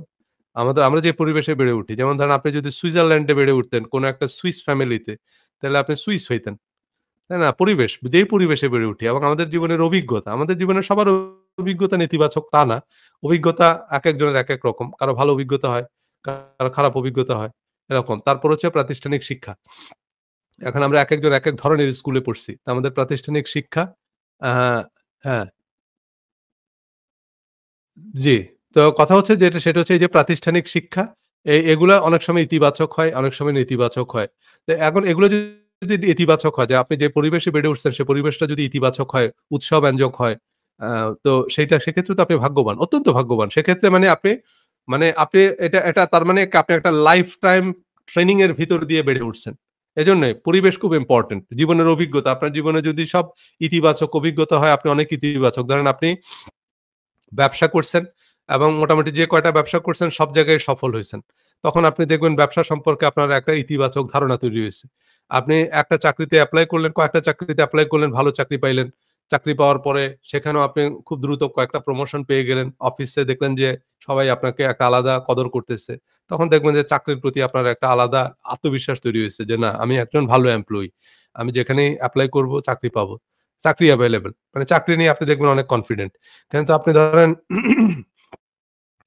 Speaker 1: আমরা যে পরিবেশে বেড়ে উঠি। যেমন ধরেন আপনি যদি সুইজারল্যান্ডে বেড়ে উঠতেন, কোন একটা সুইস ফ্যামিলিতে, তাহলে আপনি সুইস হইতেন। তাই না? পরিবেশ, যেই পরিবেশে বেড়ে উঠি এবং আমাদের জীবনের অভিজ্ঞতা, আমাদের জীবনের সবার অভিজ্ঞতা নেতিবাচক তা না। অভিজ্ঞতা একেকজনের একেক রকম। কারো ভালো অভিজ্ঞতা হয়, কারো খারাপ অভিজ্ঞতা হয়, এরকম। তারপর হচ্ছে প্রাতিষ্ঠানিক শিক্ষা। এখন আমরা একেকজন একেক ধরনের স্কুলে পড়ছি। তো আমাদের প্রাতিষ্ঠানিক শিক্ষা আ হ্যাঁ, জি। তো কথা হচ্ছে যেটা সেটা হচ্ছে এই যে প্রাতিষ্ঠানিক শিক্ষা। এগুলা অনেক সময় ইতিবাচক হয়, অনেক সময় নেতিবাচক হয়। তো এখন এগুলো যদি ইতিবাচক হয় যে আপনি যে পরিবেশে বেড়ে উঠছেন সে পরিবেশটা যদি ইতিবাচক হয়, উৎসাহব্যঞ্জক হয়, আ তো সেক্ষেত্রে তো আপনি ভাগ্যবান, অত্যন্ত ভাগ্যবান। সেক্ষেত্রে আপনি এটা তার মানে আপনি একটা লাইফ টাইম ট্রেনিং এর ভিতর দিয়ে বেড়ে উঠছেন। এজন্যই পরিবেশ খুব ইম্পোর্টেন্ট। জীবনের অভিজ্ঞতা, আপনার জীবনে যদি সব ইতিবাচক অভিজ্ঞতা হয়, আপনি অনেক ইতিবাচক। ধরেন আপনি ব্যবসা করছেন এবং মোটামুটি যে কয়টা ব্যবসা করছেন সব জায়গায় সফল হইছেন। তখন আপনি দেখবেন ব্যবসা সম্পর্কে আপনার একটা ইতিবাচক ধারণা তৈরি হইছে। আপনি একটা চাকরিতে এপ্লাই করলেন, কয়েকটা চাকরিতে এপ্লাই করলেন, ভালো চাকরি পাইলেন। চাকরি পাওয়ার পরে সেখানেও আপনি খুব দ্রুত কয়েকটা প্রমোশন পেয়ে গেলেন। অফিসে দেখলেন যে সবাই আপনাকে একটা আলাদা কদর করতেছে। তখন দেখবেন যে চাকরির প্রতি আপনার একটা আলাদা আত্মবিশ্বাস তৈরি হয়েছে যে, "না, আমি একজন ভালো এমপ্লয়ি। আমি যেখানেই এপ্লাই করব চাকরি পাবো।" চাকরি এভেইলেবল। মানে চাকরি নিয়ে আপনি দেখবেন অনেক কনফিডেন্ট। কিন্তু আপনি ধরেন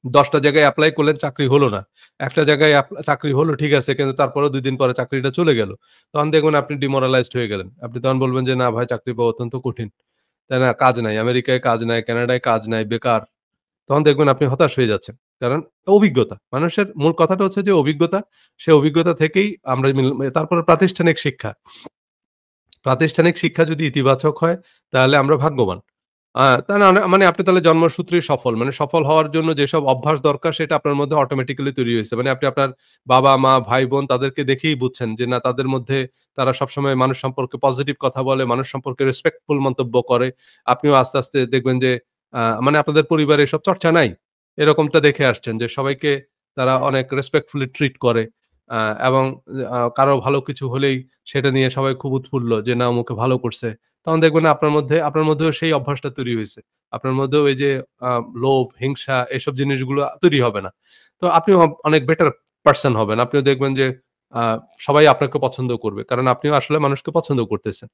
Speaker 1: ১০ টা জায়গায় এপ্লাই করলেন, চাকরি হলো না। একটা জায়গায় চাকরি হলো ঠিক আছে, কিন্তু তারপরেও ২ দিন পরে চাকরিটা চলে গেল। তখন দেখবেন আপনি ডিমোরালাইজড হয়ে গেলেন। আপনি তখন বলবেন যে, "না ভাই, চাকরি পাওয়া অত্যন্ত কঠিন।" তাই না? কাজ নাই। আমেরিকায় কাজ নাই, কানাডায় কাজ নাই, বেকার। তখন দেখবেন আপনি হতাশ হয়ে যাচ্ছেন। কারণ অভিজ্ঞতা। মানুষের মূল কথাটা হচ্ছে যে অভিজ্ঞতা। সে অভিজ্ঞতা থেকেই আমরা তারপরে প্রাতিষ্ঠানিক শিক্ষা। প্রাতিষ্ঠানিক শিক্ষা যদি ইতিবাচক হয়, তাহলে আমরা ভাগ্যবান। তা না মানে আপনি তাহলে জন্মসূত্রেই সফল। মানে সফল হওয়ার জন্য যেসব অভ্যাস দরকার সেটা আপনার মধ্যে অটোমেটিক্যালি তৈরি হয়েছে। মানে আপনি আপনার বাবা-মা, ভাই-বোন তাদেরকে দেখেই বুঝছেন যে না, তাদের মধ্যে তারা সবসময় মানুষ সম্পর্কে পজিটিভ কথা বলে, মানুষ সম্পর্কে রেসপেক্টফুল মন্তব্য করে। আপনিও আস্তে, আস্তে দেখবেন যে মানে আপনাদের পরিবারে এসব চর্চা নাই। এরকমটা দেখে আসছেন যে সবাইকে তারা অনেক রেসপেক্টফুলি ট্রিট করে। আ এবং কারো ভালো কিছু হলেই সেটা নিয়ে সবাই খুব উৎফুল্ল যে না, অমুকে ভালো করছে। তখন দেখবেন আপনার মধ্যেও সেই অভ্যাসটা তৈরি হইছে। আপনার মধ্যেও এই যে আ লোভ, হিংসা এসব জিনিসগুলো তৈরি হবে না। তো আপনিও অনেক বেটার পারসন হবেন। আপনিও দেখবেন যে আ সবাই আপনাকে পছন্দ করবে। কারণ আপনিও আসলে মানুষকে পছন্দ করতেছেন।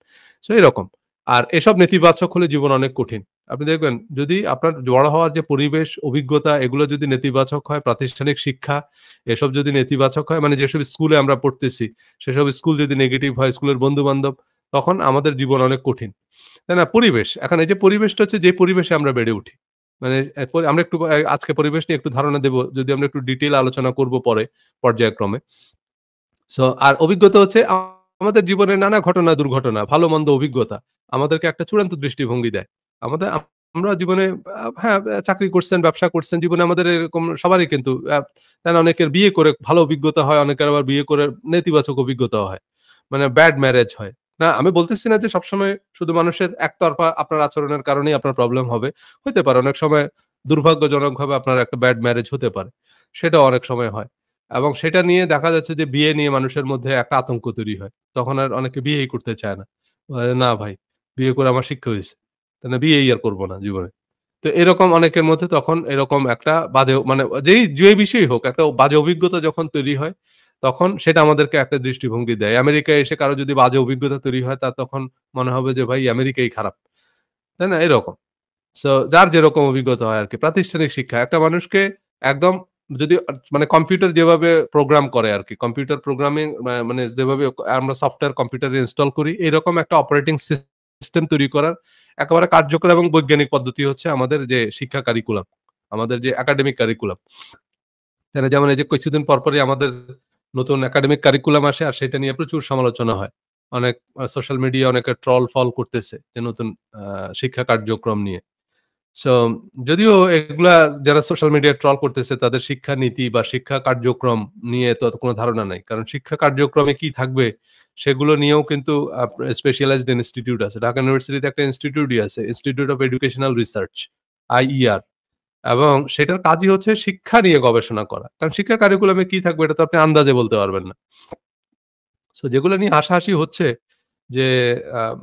Speaker 1: সো এরকম। আর এসব নেতিবাচক হলে জীবন অনেক কঠিন। আপনি দেখবেন যদি আপনার বড় হওয়ার যে পরিবেশ, অভিজ্ঞতা এগুলো যদি নেতিবাচক হয়, প্রাতিষ্ঠানিক শিক্ষা এসব যদি নেতিবাচক হয়, মানে যেসব স্কুলে আমরা পড়তেছি, সেসব স্কুল যদি নেগেটিভ হয়, স্কুলের বন্ধু-বান্ধব, তখন আমাদের জীবন অনেক কঠিন। তাই না? পরিবেশ। এখন এই যে পরিবেশটা হচ্ছে যে পরিবেশে আমরা বেড়ে উঠি। মানে আমরা একটু আজকে পরিবেশ নিয়ে একটু ধারণা দেব। যদি আমরা একটু ডিটেইল আলোচনা করব পরে পর্যায়ক্রমে। সো আর অভিজ্ঞতা হচ্ছে আমাদের জীবনের নানা ঘটনা, দুর্ঘটনা, ভালো-মন্দ অভিজ্ঞতা আমাদেরকে একটা চূড়ান্ত দৃষ্টিভঙ্গি দেয়। আমরা জীবনে হ্যাঁ, চাকরি করছেন, ব্যবসা করছেন, জীবনে আমাদের এরকম সবারই কিন্তু তাই না? অনেকের বিয়ে করে ভালো অভিজ্ঞতা হয়, অনেকের আবার বিয়ে করে নেতিবাচক অভিজ্ঞতাও হয়। মানে ব্যাড ম্যারেজ হয়। না, আমি বলতেছি না যে সবসময় শুধু মানুষের একতরফা আপনার আচরণের কারণেই আপনার প্রবলেম হবে। হইতে পারে অনেক সময় দুর্ভাগ্যজনকভাবে আপনার একটা ব্যাড ম্যারেজ হতে পারে। সেটাও অনেক সময় হয়। এবং সেটা নিয়ে দেখা যাচ্ছে যে বিয়ে নিয়ে মানুষের মধ্যে একটা আতঙ্ক তৈরি হয়। তখন আর অনেকে বিয়েই করতে চায় না। বলে, "না ভাই, বিয়ে করে আমার শিক্ষা হইছে। তা না বিয়েই আর করব না জীবনে।" তো এরকম অনেকের মধ্যে তখন এরকম একটা বাজে মানে যে বিষয়ই হোক একটা বাজে অভিজ্ঞতা যখন তৈরি হয়, তখন সেটা আমাদেরকে একটা দৃষ্টিভঙ্গি দেয়। আমেরিকায় এসে কারো যদি বাজে অভিজ্ঞতা তৈরি হয় তার তখন মনে হবে যে ভাই আমেরিকাই খারাপ। তাই না? এরকম। সো যার যেরকম অভিজ্ঞতা হয় আরকি। প্রাতিষ্ঠানিক শিক্ষা একটা মানুষকে একদম যদি মানে কম্পিউটার যেভাবে প্রোগ্রাম করে আরকি। কম্পিউটার প্রোগ্রামিং মানে যেভাবে আমরা সফটওয়্যার কম্পিউটারে ইনস্টল করি, এরকম একটা অপারেটিং সিস্টেম তৈরি করার একেবারে কার্যকর এবং বৈজ্ঞানিক পদ্ধতি হচ্ছে আমাদের যে শিক্ষা কারিকুলাম, আমাদের যে একাডেমিক কারিকুলাম। তাই না? যেমন এই যে কিছুদিন পরপরই আমাদের নতুন একাডেমিক কারিকুলাম আসে আর সেটা নিয়ে প্রচুর সমালোচনা হয়। অনেক সোশ্যাল মিডিয়ায় অনেকে ট্রল-ফল করতেছে যে নতুন আ শিক্ষা কার্যক্রম নিয়ে। সো যদিও এগুলা যারা সোশ্যাল মিডিয়ায় ট্রল করতেছে তাদের শিক্ষানীতি বা শিক্ষা কার্যক্রম নিয়ে তো কোনো ধারণা নাই। কারণ শিক্ষা কার্যক্রমে কি থাকবে সেগুলো নিয়েও কিন্তু স্পেশালাইজড ইনস্টিটিউট আছে। ঢাকা ইউনিভার্সিটিতে একটা ইনস্টিটিউটই আছে। Institute of educational research, IER, এবং সেটার কাজই হচ্ছে শিক্ষা নিয়ে গবেষণা করা। কারণ শিক্ষা কারিকুলামে কি থাকবে এটা তো আপনি আন্দাজে বলতে পারবেন না। সো যেগুলো নিয়ে হাসাহাসি হচ্ছে যে আম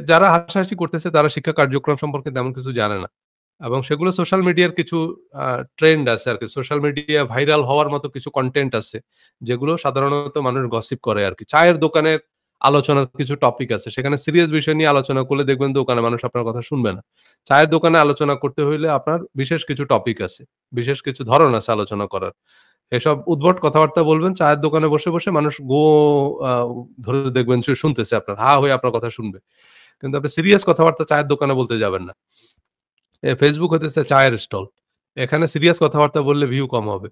Speaker 1: যারা হাসাহাসি করতেছে তারা শিক্ষা কার্যক্রম সম্পর্কে তেমন কিছু জানে না। এবং সেগুলো সোশ্যাল মিডিয়ার কিছু ট্রেন্ড আছে আরকি। সোশ্যাল মিডিয়া ভাইরাল হওয়ার মতো কিছু কনটেন্ট আছে। যেগুলো সাধারণত মানুষ গসিপ করে আরকি। চায়ের দোকানের আলোচনার কিছু টপিক আছে। সেখানে সিরিয়াস বিষয় নিয়ে আলোচনা করলে দেখবেন দোকানে মানুষ আপনার কথা শুনবে না। চায়ের দোকানে আলোচনা করতে হইলে আপনার বিশেষ কিছু টপিক আছে। বিশেষ কিছু ধরন আছে আলোচনা করার। এসব উদ্ভট কথাবার্তা বলবেন চায়ের দোকানে বসে, বসে মানুষ আ ধরে দেখবেন সে শুনতেছে আপনার। হা হয়ে আপনার কথা শুনবে। কিন্তু আপনি সিরিয়াস কথাবার্তা চায়ের দোকানে বলতে যাবেন না। Facebook হইতেছে চায়ের স্টল। এখানে সিরিয়াস কথাবার্তা বললে ভিউ কম হবে।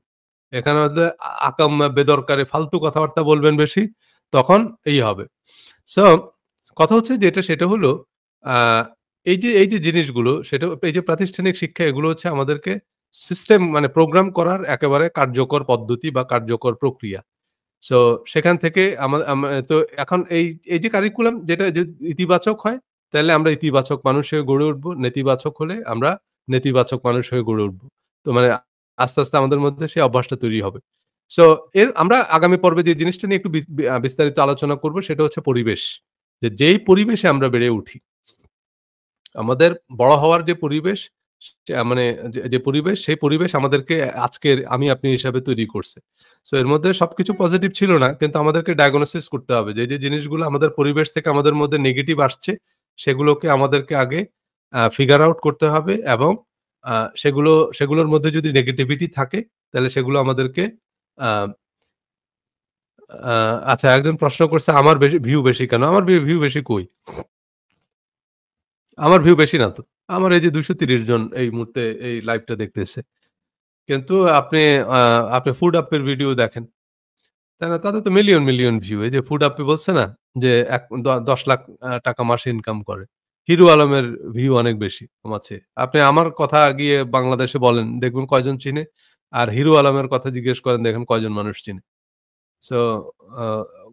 Speaker 1: এখানে হচ্ছে আকাম্মা বেদরকারি ফালতু কথাবার্তা বলবেন বেশি, তখন এই হবে। সো কথা হচ্ছে যেটা সেটা হলো আ এই যে জিনিসগুলো সেটা এই যে প্রাতিষ্ঠানিক শিক্ষা এগুলো হচ্ছে আমাদেরকে সিস্টেম মানে প্রোগ্রাম করার একেবারে কার্যকর পদ্ধতি বা কার্যকর প্রক্রিয়া। সো সেখান থেকে তো এখন এই যে কারিকুলাম যেটা যে ইতিবাচক হয়, তাইলে আমরা ইতিবাচক মানুষ হয়ে গড়ে উঠবো। নেতিবাচক হলে আমরা নেতিবাচক মানুষ হয়ে গড়ে উঠবো। তো মানে আস্তে, আস্তে আমাদের মধ্যে সেই অভ্যাসটা তৈরি হবে। সো আমরা আগামী পর্বে যে জিনিসটা নিয়ে একটু বিস্তারিত আলোচনা করব সেটা হচ্ছে পরিবেশ। যেই পরিবেশে আমরা বেড়ে উঠি আমাদের বড় হওয়ার যে পরিবেশ, মানে যে পরিবেশ, সেই পরিবেশ আমাদেরকে আজকের আমি আপনি হিসাবে তৈরি করছে। সো এর মধ্যে সবকিছু পজিটিভ ছিল না। কিন্তু আমাদেরকে ডায়াগনোসিস করতে হবে যে জিনিসগুলো আমাদের পরিবেশ থেকে আমাদের মধ্যে নেগেটিভ আসছে, সেগুলোকে আমাদেরকে আগে ফিগার আউট করতে হবে এবং আ সেগুলোর মধ্যে যদি নেগেটিভিটি থাকে, তাহলে সেগুলো আমাদেরকে আ আ আচ্ছা একজন প্রশ্ন করছে আমার ভিউ বেশি কেন? আমার ভিউ বেশি কই? আমার ভিউ বেশি না তো। আমার এই যে ২৩০ জন এই মুহূর্তে এই লাইভটা দেখতেছে। কিন্তু আ আপনি ফুড আপ এর ভিডিও দেখেন। তাই না? তাতে তো মিলিয়ন, মিলিয়ন ভিউ। এই যে ফুড আপি বলছে না? যে এক ১০ লাখ টাকা মাসে ইনকাম করে। হিরো আলমের ভিউ অনেক বেশি আমার চেয়ে। আপনি আমার কথা গিয়ে বাংলাদেশে বলেন, দেখবেন কয়জন চিনে? আর হিরো আলমের কথা জিজ্ঞেস করেন দেখেন কয়জন মানুষ চিনে। সো আ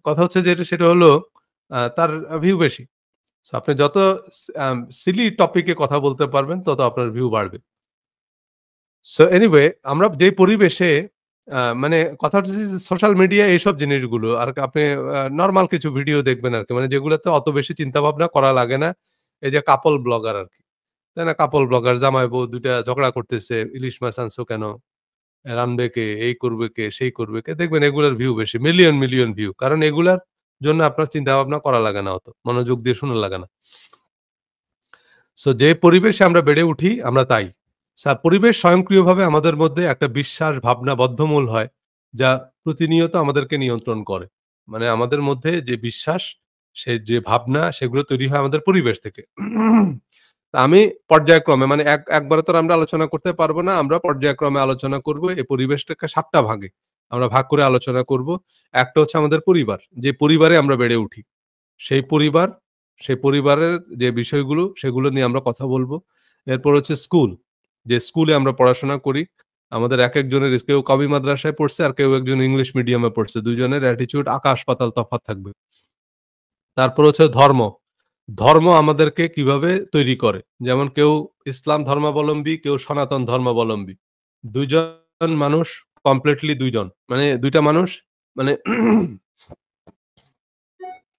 Speaker 1: কথা হচ্ছে যেটা সেটা হলো তার ভিউ বেশি। সো আপনি যত সিলি টপিক এ কথা বলতে পারবেন তত আপনার ভিউ বাড়বে। সো এনিওয়ে আমরা যেই পরিবেশে মানে কথা হচ্ছে যে সোশ্যাল মিডিয়া এইসব জিনিসগুলো আর আপনি নরমাল কিছু ভিডিও দেখবেন আরকি। মানে যেগুলোতে অত বেশি চিন্তা ভাবনা করা লাগে না। এই যে কাপল ব্লগার আরকি। তাই না? কাপল ব্লগার জামাই বউ ২ টা ঝগড়া করতেছে। ইলিশ মাছ আনছো কেন? রানবে কে? এই করবে কে? সেই করবে কে? দেখবেন এগুলার ভিউ বেশি। Million, million view. কারণ এগুলার জন্য আপনার চিন্তা ভাবনা করা লাগে না অত। মনোযোগ দিয়ে শোনা লাগে না। সো যে পরিবেশে আমরা বেড়ে উঠি আমরা তাই। পরিবেশ স্বয়ংক্রিয়ভাবে আমাদের মধ্যে একটা বিশ্বাস, ভাবনা বদ্ধমূল হয়, যা প্রতিনিয়ত আমাদেরকে নিয়ন্ত্রণ করে। মানে আমাদের মধ্যে যে বিশ্বাস, সে যে ভাবনা সেগুলো তৈরি হয় আমাদের পরিবেশ থেকে। আমি পর্যায়ক্রমে মানে একবারে তো আর আমরা আলোচনা করতে পারব না। আমরা পর্যায়ক্রমে আলোচনা করব। এই পরিবেশটাকে ৭ টা ভাগে আমরা ভাগ করে আলোচনা করব। একটা হচ্ছে আমাদের পরিবার। যে পরিবারে আমরা বেড়ে উঠি। সেই পরিবার, সেই পরিবারের যে বিষয়গুলো সেগুলো নিয়ে আমরা কথা বলব। এরপর হচ্ছে স্কুল, যে স্কুলে আমরা পড়াশোনা করি। আমাদের একেকজনের কেউ কওমি মাদ্রাসায় পড়ছে আর কেউ একজন ইংলিশ মিডিয়ামে পড়ছে। ২ জনের অ্যাটিটিউড আকাশ-পাতাল তফাৎ থাকবে। তারপর হচ্ছে ধর্ম। ধর্ম আমাদেরকে কিভাবে তৈরি করে। যেমন কেউ ইসলাম ধর্মাবলম্বী, কেউ সনাতন ধর্মাবলম্বী। ২ জন মানুষ কমপ্লিটলি ২ জন। মানে ২ টা মানুষ মানে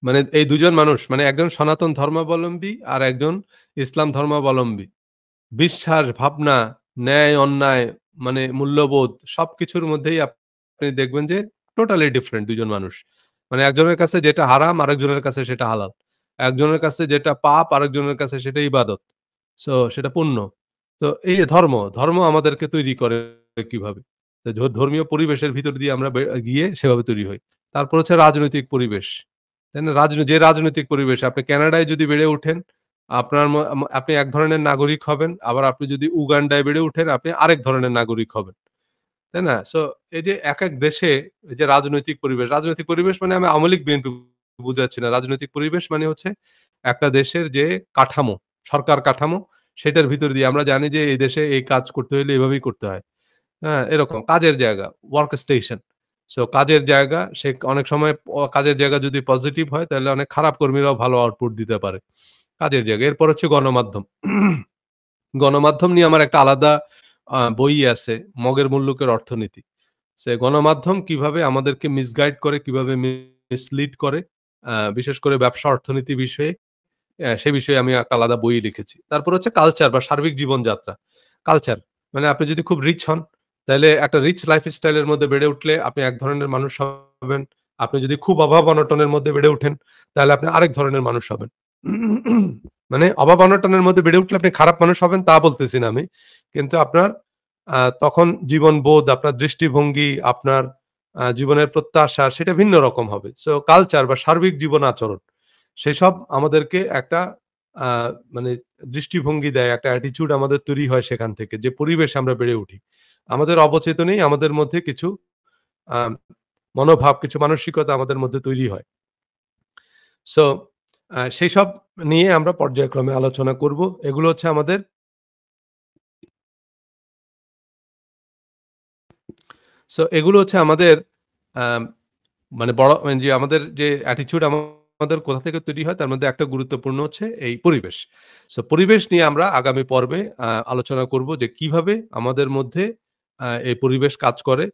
Speaker 1: মানে এই ২ জন মানুষ মানে একজন সনাতন ধর্মাবলম্বী আর একজন ইসলাম ধর্মাবলম্বী। বিশ্বাস, ভাবনা, ন্যায়, অন্যায় মানে মূল্যবোধ সবকিছুর মধ্যেই আপনি দেখবেন যে টোটালি ডিফারেন্ট ২ জন মানুষ। মানে একজনের কাছে যেটা হারাম আরেকজনের কাছে সেটা হালাল। একজনের কাছে যেটা পাপ আরেকজনের কাছে সেটা ইবাদত। সো সেটা পুণ্য। তো এই যে ধর্ম আমাদেরকে তৈরি করে কিভাবে? তো ধর্মীয় পরিবেশের ভিতর দিয়ে আমরা গিয়ে সেভাবে তৈরি হই। তারপর হচ্ছে রাজনৈতিক পরিবেশ। তাই না? যে রাজনৈতিক পরিবেশ আপনি কানাডায় যদি বেড়ে ওঠেন, আপনার আপনি এক ধরনের নাগরিক হবেন। আবার আপনি যদি উগান্ডায় বেড়ে উঠেন, আপনি আরেক ধরনের নাগরিক হবেন। তাই না? সো এই যে একেক দেশে এই যে রাজনৈতিক পরিবেশ মানে আমি আওয়ামী লীগ বিএনপি বুঝাচ্ছি না। রাজনৈতিক পরিবেশ মানে হচ্ছে একটা দেশের যে কাঠামো, সরকার কাঠামো সেটার ভিতর দিয়ে আমরা জানি যে এই দেশে এই কাজ করতে হইলে এভাবেই করতে হয়। হ্যাঁ, এরকম কাজের জায়গা, ওয়ার্ক স্টেশন। সো কাজের জায়গা সে অনেক সময় কাজের জায়গা যদি পজিটিভ হয় তাহলে অনেক খারাপ কর্মীরাও ভালো আউটপুট দিতে পারে। কাজের জায়গা। এরপর হচ্ছে গণমাধ্যম। গণমাধ্যম নিয়ে আমার একটা আলাদা বই আছে, 'মগের মুল্লুকের অর্থনীতি।' গণমাধ্যম কিভাবে আমাদেরকে মিসগাইড করে, কিভাবে মিসলিড করে, বিশেষ করে ব্যবসা অর্থনীতি বিষয়ে সে বিষয়ে আমি একটা আলাদা বই লিখেছি। তারপর হচ্ছে কালচার বা সার্বিক জীবনযাত্রা। কালচার মানে আপনি যদি খুব রিচ হন, তাইলে একটা রিচ লাইফস্টাইল এর মধ্যে বেড়ে উঠলে আপনি এক ধরনের মানুষ হবেন। আপনি যদি খুব অভাব-অনটনের মধ্যে বেড়ে উঠেন, তাহলে আপনি আরেক ধরনের মানুষ হবেন। মানে অভাব-অনটনের মধ্যে বেড়ে উঠলে আপনি খারাপ মানুষ হবেন তা বলতেছি না আমি। কিন্তু আপনার তখন জীবনবোধ, আপনার দৃষ্টিভঙ্গি, আপনার জীবনের প্রত্যাশা সেটা ভিন্ন রকম হবে। সো কালচার বা সার্বিক জীবন আচরণ সেসব আমাদেরকে একটা আ মানে দৃষ্টিভঙ্গি দেয়, একটা অ্যাটিটিউড আমাদের তৈরি হয় সেখান থেকে যে পরিবেশে আমরা বেড়ে উঠি। আমাদের অবচেতনেই আমাদের মধ্যে কিছু আম মনোভাব, কিছু মানসিকতা আমাদের মধ্যে তৈরি হয়। সো সেইসব নিয়ে আমরা পর্যায়ক্রমে আলোচনা করব। এগুলো হচ্ছে আমাদের এগুলো হচ্ছে আমাদের আম মানে বড় যে আমাদের যে attitude আমাদের কোথা থেকে তৈরি হয় তার মধ্যে একটা গুরুত্বপূর্ণ হচ্ছে এই পরিবেশ। পরিবেশ নিয়ে আমরা আগামী পর্বে আলোচনা করব যে কিভাবে আমাদের মধ্যে এই পরিবেশ কাজ করে।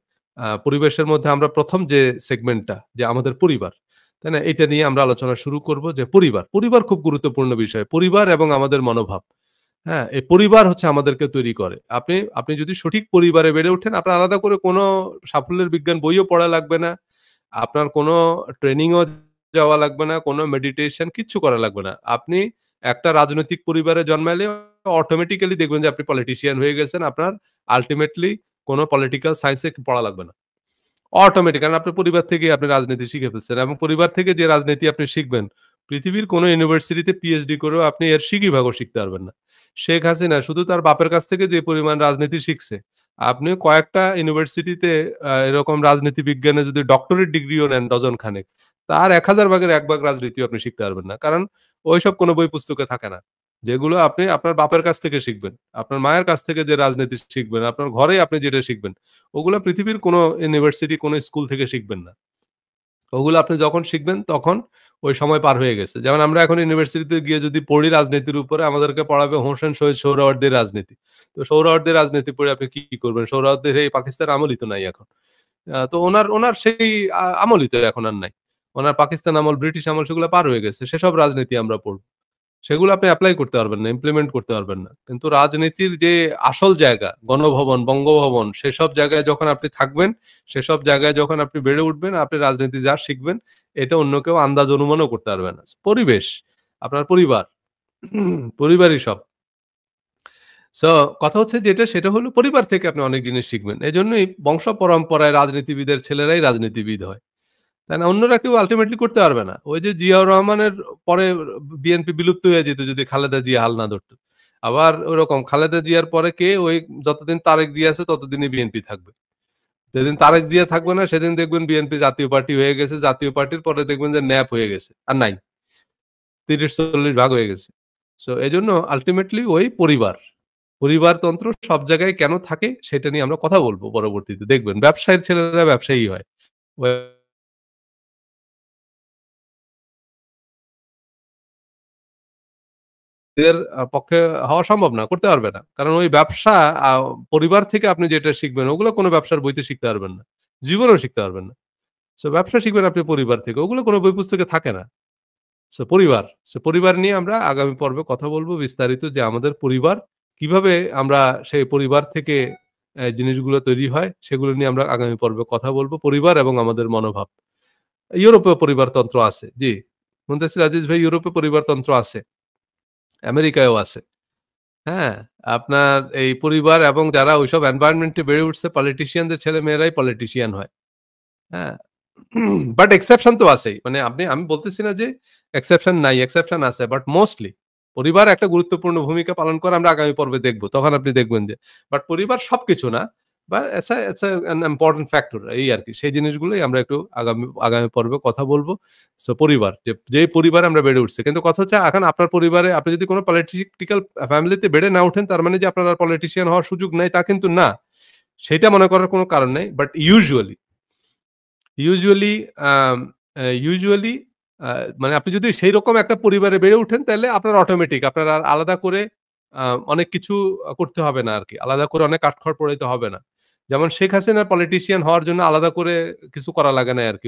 Speaker 1: পরিবেশের মধ্যে আমরা ১ম যে সেগমেন্টটা যে আমাদের পরিবার, তাই না? এটা নিয়ে আমরা আলোচনা শুরু করব যে পরিবার। পরিবার খুব গুরুত্বপূর্ণ বিষয়। পরিবার এবং আমাদের মনোভাব। হ্যাঁ? এই পরিবার হচ্ছে আমাদেরকে তৈরি করে। আপনি আপনি যদি সঠিক পরিবারে বেড়ে ওঠেন, আপনার আলাদা করে কোনো সাফল্যের বিজ্ঞান বইও পড়া লাগবে না। আপনার কোনো ট্রেনিংও যাওয়া লাগবে না, কোনো মেডিটেশন কিচ্ছু করা লাগবে না। আপনি একটা রাজনৈতিক পরিবারে জন্মাইলে অটোমেটিক্যালি দেখবেন যে আপনি পলিটিশিয়ান হয়ে গেছেন। আপনার আল্টিমেটলি কোনো পলিটিক্যাল সায়েন্স এ পড়া লাগবে না। অটোমেটিক কারণ আপনার পরিবার থেকেই আপনি রাজনীতি শিখে ফেলছেন এবং পরিবার থেকে যে রাজনীতি আপনি শিখবেন, পৃথিবীর কোনো ইউনিভার্সিটিতে পিএইচডি করেও আপনি এর সিকিভাগও শিখতে পারবেন না। শেখ হাসিনা শুধু তার বাপের কাছ থেকে যে পরিমাণ রাজনীতি শিখছে, আপনি কয়েকটা ইউনিভার্সিটিতে এরকম রাজনীতি বিজ্ঞানে যদি ডক্টরেট ডিগ্রিও নেন ডজন খানেক, তার ১,০০০ ভাগের ১ ভাগ রাজনীতিও আপনি শিখতে পারবেন না। কারণ ওইসব কোনো বই পুস্তকে থাকে না। যেগুলো আপনি আপনার বাপের কাছ থেকে শিখবেন, আপনার মায়ের কাছ থেকে যে রাজনীতি শিখবেন, আপনার ঘরেই আপনি যেটা শিখবেন ওগুলা পৃথিবীর কোনো ইউনিভার্সিটি, কোনো স্কুল থেকে শিখবেন না। ওগুলো আপনি যখন শিখবেন তখন ওই সময় পার হয়ে গেছে। যেমন আমরা এখন ইউনিভার্সিটিতে গিয়ে যদি পড়ি রাজনীতির উপরে আমাদেরকে পড়াবে হোসেন শহীদ সোহরাওয়ার্দীর রাজনীতি। তো সোহরাওয়ার্দীর রাজনীতি পড়ে আপনি কি করবেন? সোহরাওয়ার্দীর এই পাকিস্তান আমলই তো নাই এখন। তো উনার সেই আমলই তো এখন আর নাই। উনার পাকিস্তান আমল, ব্রিটিশ আমল সেগুলো পার হয়ে গেছে। সেসব রাজনীতি আমরা পড়ব। সেগুলো আপনি এপ্লাই করতে পারবেন না, ইমপ্লিমেন্ট করতে পারবেন না। কিন্তু রাজনীতির যে আসল জায়গা, গণভবন, বঙ্গভবন সেসব জায়গায় যখন আপনি থাকবেন, সেসব জায়গায় যখন আপনি বেড়ে উঠবেন, আপনি রাজনীতি যা শিখবেন, এটা অন্য কেউ আন্দাজ অনুমানও করতে পারবে না। পরিবেশ, আপনার পরিবার, পরিবারই সব। সো কথা হচ্ছে যেটা সেটা হলো পরিবার থেকে আপনি অনেক জিনিস শিখবেন। এজন্যই বংশ পরম্পরায় রাজনীতিবিদের ছেলেরাই রাজনীতিবিদ হয়। তাই না? অন্যরা কেউ আল্টিমেটলি করতে পারবে না। ওই যে জিয়াউর রহমানের পরে বিএনপি বিলুপ্ত হয়ে যেত যদি খালেদা জিয়া হাল না ধরত। আবার ওরকম খালেদা জিয়ার পরে কে ওই যতদিন তারেক জিয়া আছে ততদিনই বিএনপি থাকবে। যেদিন তারেক জিয়া থাকবে না সেদিন দেখবেন বিএনপি জাতীয় পার্টি হয়ে গেছে। জাতীয় পার্টির পরে দেখবেন যে ন্যাপ হয়ে গেছে। আর নাই। ৩০-৪০ ভাগ হয়ে গেছে। এজন্য আল্টিমেটলি ওই পরিবার। পরিবারতন্ত্র সব জায়গায় কেন থাকে সেটা নিয়ে আমরা কথা বলব পরবর্তীতে দেখবেন। ব্যবসায়ীর ছেলেরা ব্যবসায়ী হয়। এদের পক্ষে হওয়া সম্ভব না, করতে পারবে না। কারণ ওই ব্যবসা আ পরিবার থেকে আপনি যেটা শিখবেন ওগুলো কোনো ব্যবসার বইতে শিখতে পারবেন না। জীবনেও শিখতে পারবেন না। ব্যবসা শিখবেন আপনি পরিবার থেকে। ওগুলো কোনো বই পুস্তকে থাকে না। পরিবার। পরিবার নিয়ে আমরা আগামী পর্বে কথা বলব বিস্তারিত যে আমাদের পরিবার কিভাবে আমরা সেই পরিবার থেকে জিনিসগুলো তৈরি হয় সেগুলো নিয়ে আমরা আগামী পর্বে কথা বলব। পরিবার এবং আমাদের মনোভাব। ইউরোপীয় পরিবারতন্ত্র আছে। জি। মুনতাসির আজিজ ভাই ইউরোপে পরিবারতন্ত্র আছে। আমেরিকায়ও আছে। হ্যাঁ? আপনার এই পরিবার এবং যারা ঐসব এনভায়রনমেন্ট এ বেড়ে উঠছে পলিটিশিয়ানদের ছেলেমেয়েরাই পলিটিশিয়ান হয়। হ্যাঁ? বাট এক্সেপশন তো আছেই। মানে আমি বলতেছি না যে এক্সেপশন নাই, এক্সেপশন আছে। বাট মোস্টলি পরিবার একটা গুরুত্বপূর্ণ ভূমিকা পালন করে আমরা আগামী পর্বে দেখব। তখন আপনি দেখবেন যে বাট পরিবার সবকিছু না। বা ইটস অ্যান ইম্পোর্টেন্ট ফ্যাক্টর এই আরকি। সেই জিনিসগুলোই আমরা একটু আগামী পর্বে কথা বলব। পরিবার যে পরিবারে আমরা বেড়ে উঠছি। কিন্তু কথা হচ্ছে এখন আপনার পরিবারে আপনি যদি কোন পলিটিক্যাল ফ্যামিলিতে বেড়ে না ওঠেন তার মানে যে আপনার আর পলিটিশিয়ান হওয়ার সুযোগ নাই তা কিন্তু না। সেটা মনে করার কোন কারণ নাই। বাট ইউজুয়ালি আম ইউজুয়ালি আ মানে আপনি যদি সেইরকম একটা পরিবারে বেড়ে উঠেন তাইলে আপনার অটোমেটিক আপনার আর আলাদা করে আ অনেক কিছু করতে হবে না আরকি। আলাদা করে অনেক কাঠখড় পোড়াইতে হবে না। যেমন শেখ হাসিনার পলিটিশিয়ান হওয়ার জন্য আলাদা করে কিছু করা লাগে নাই আরকি।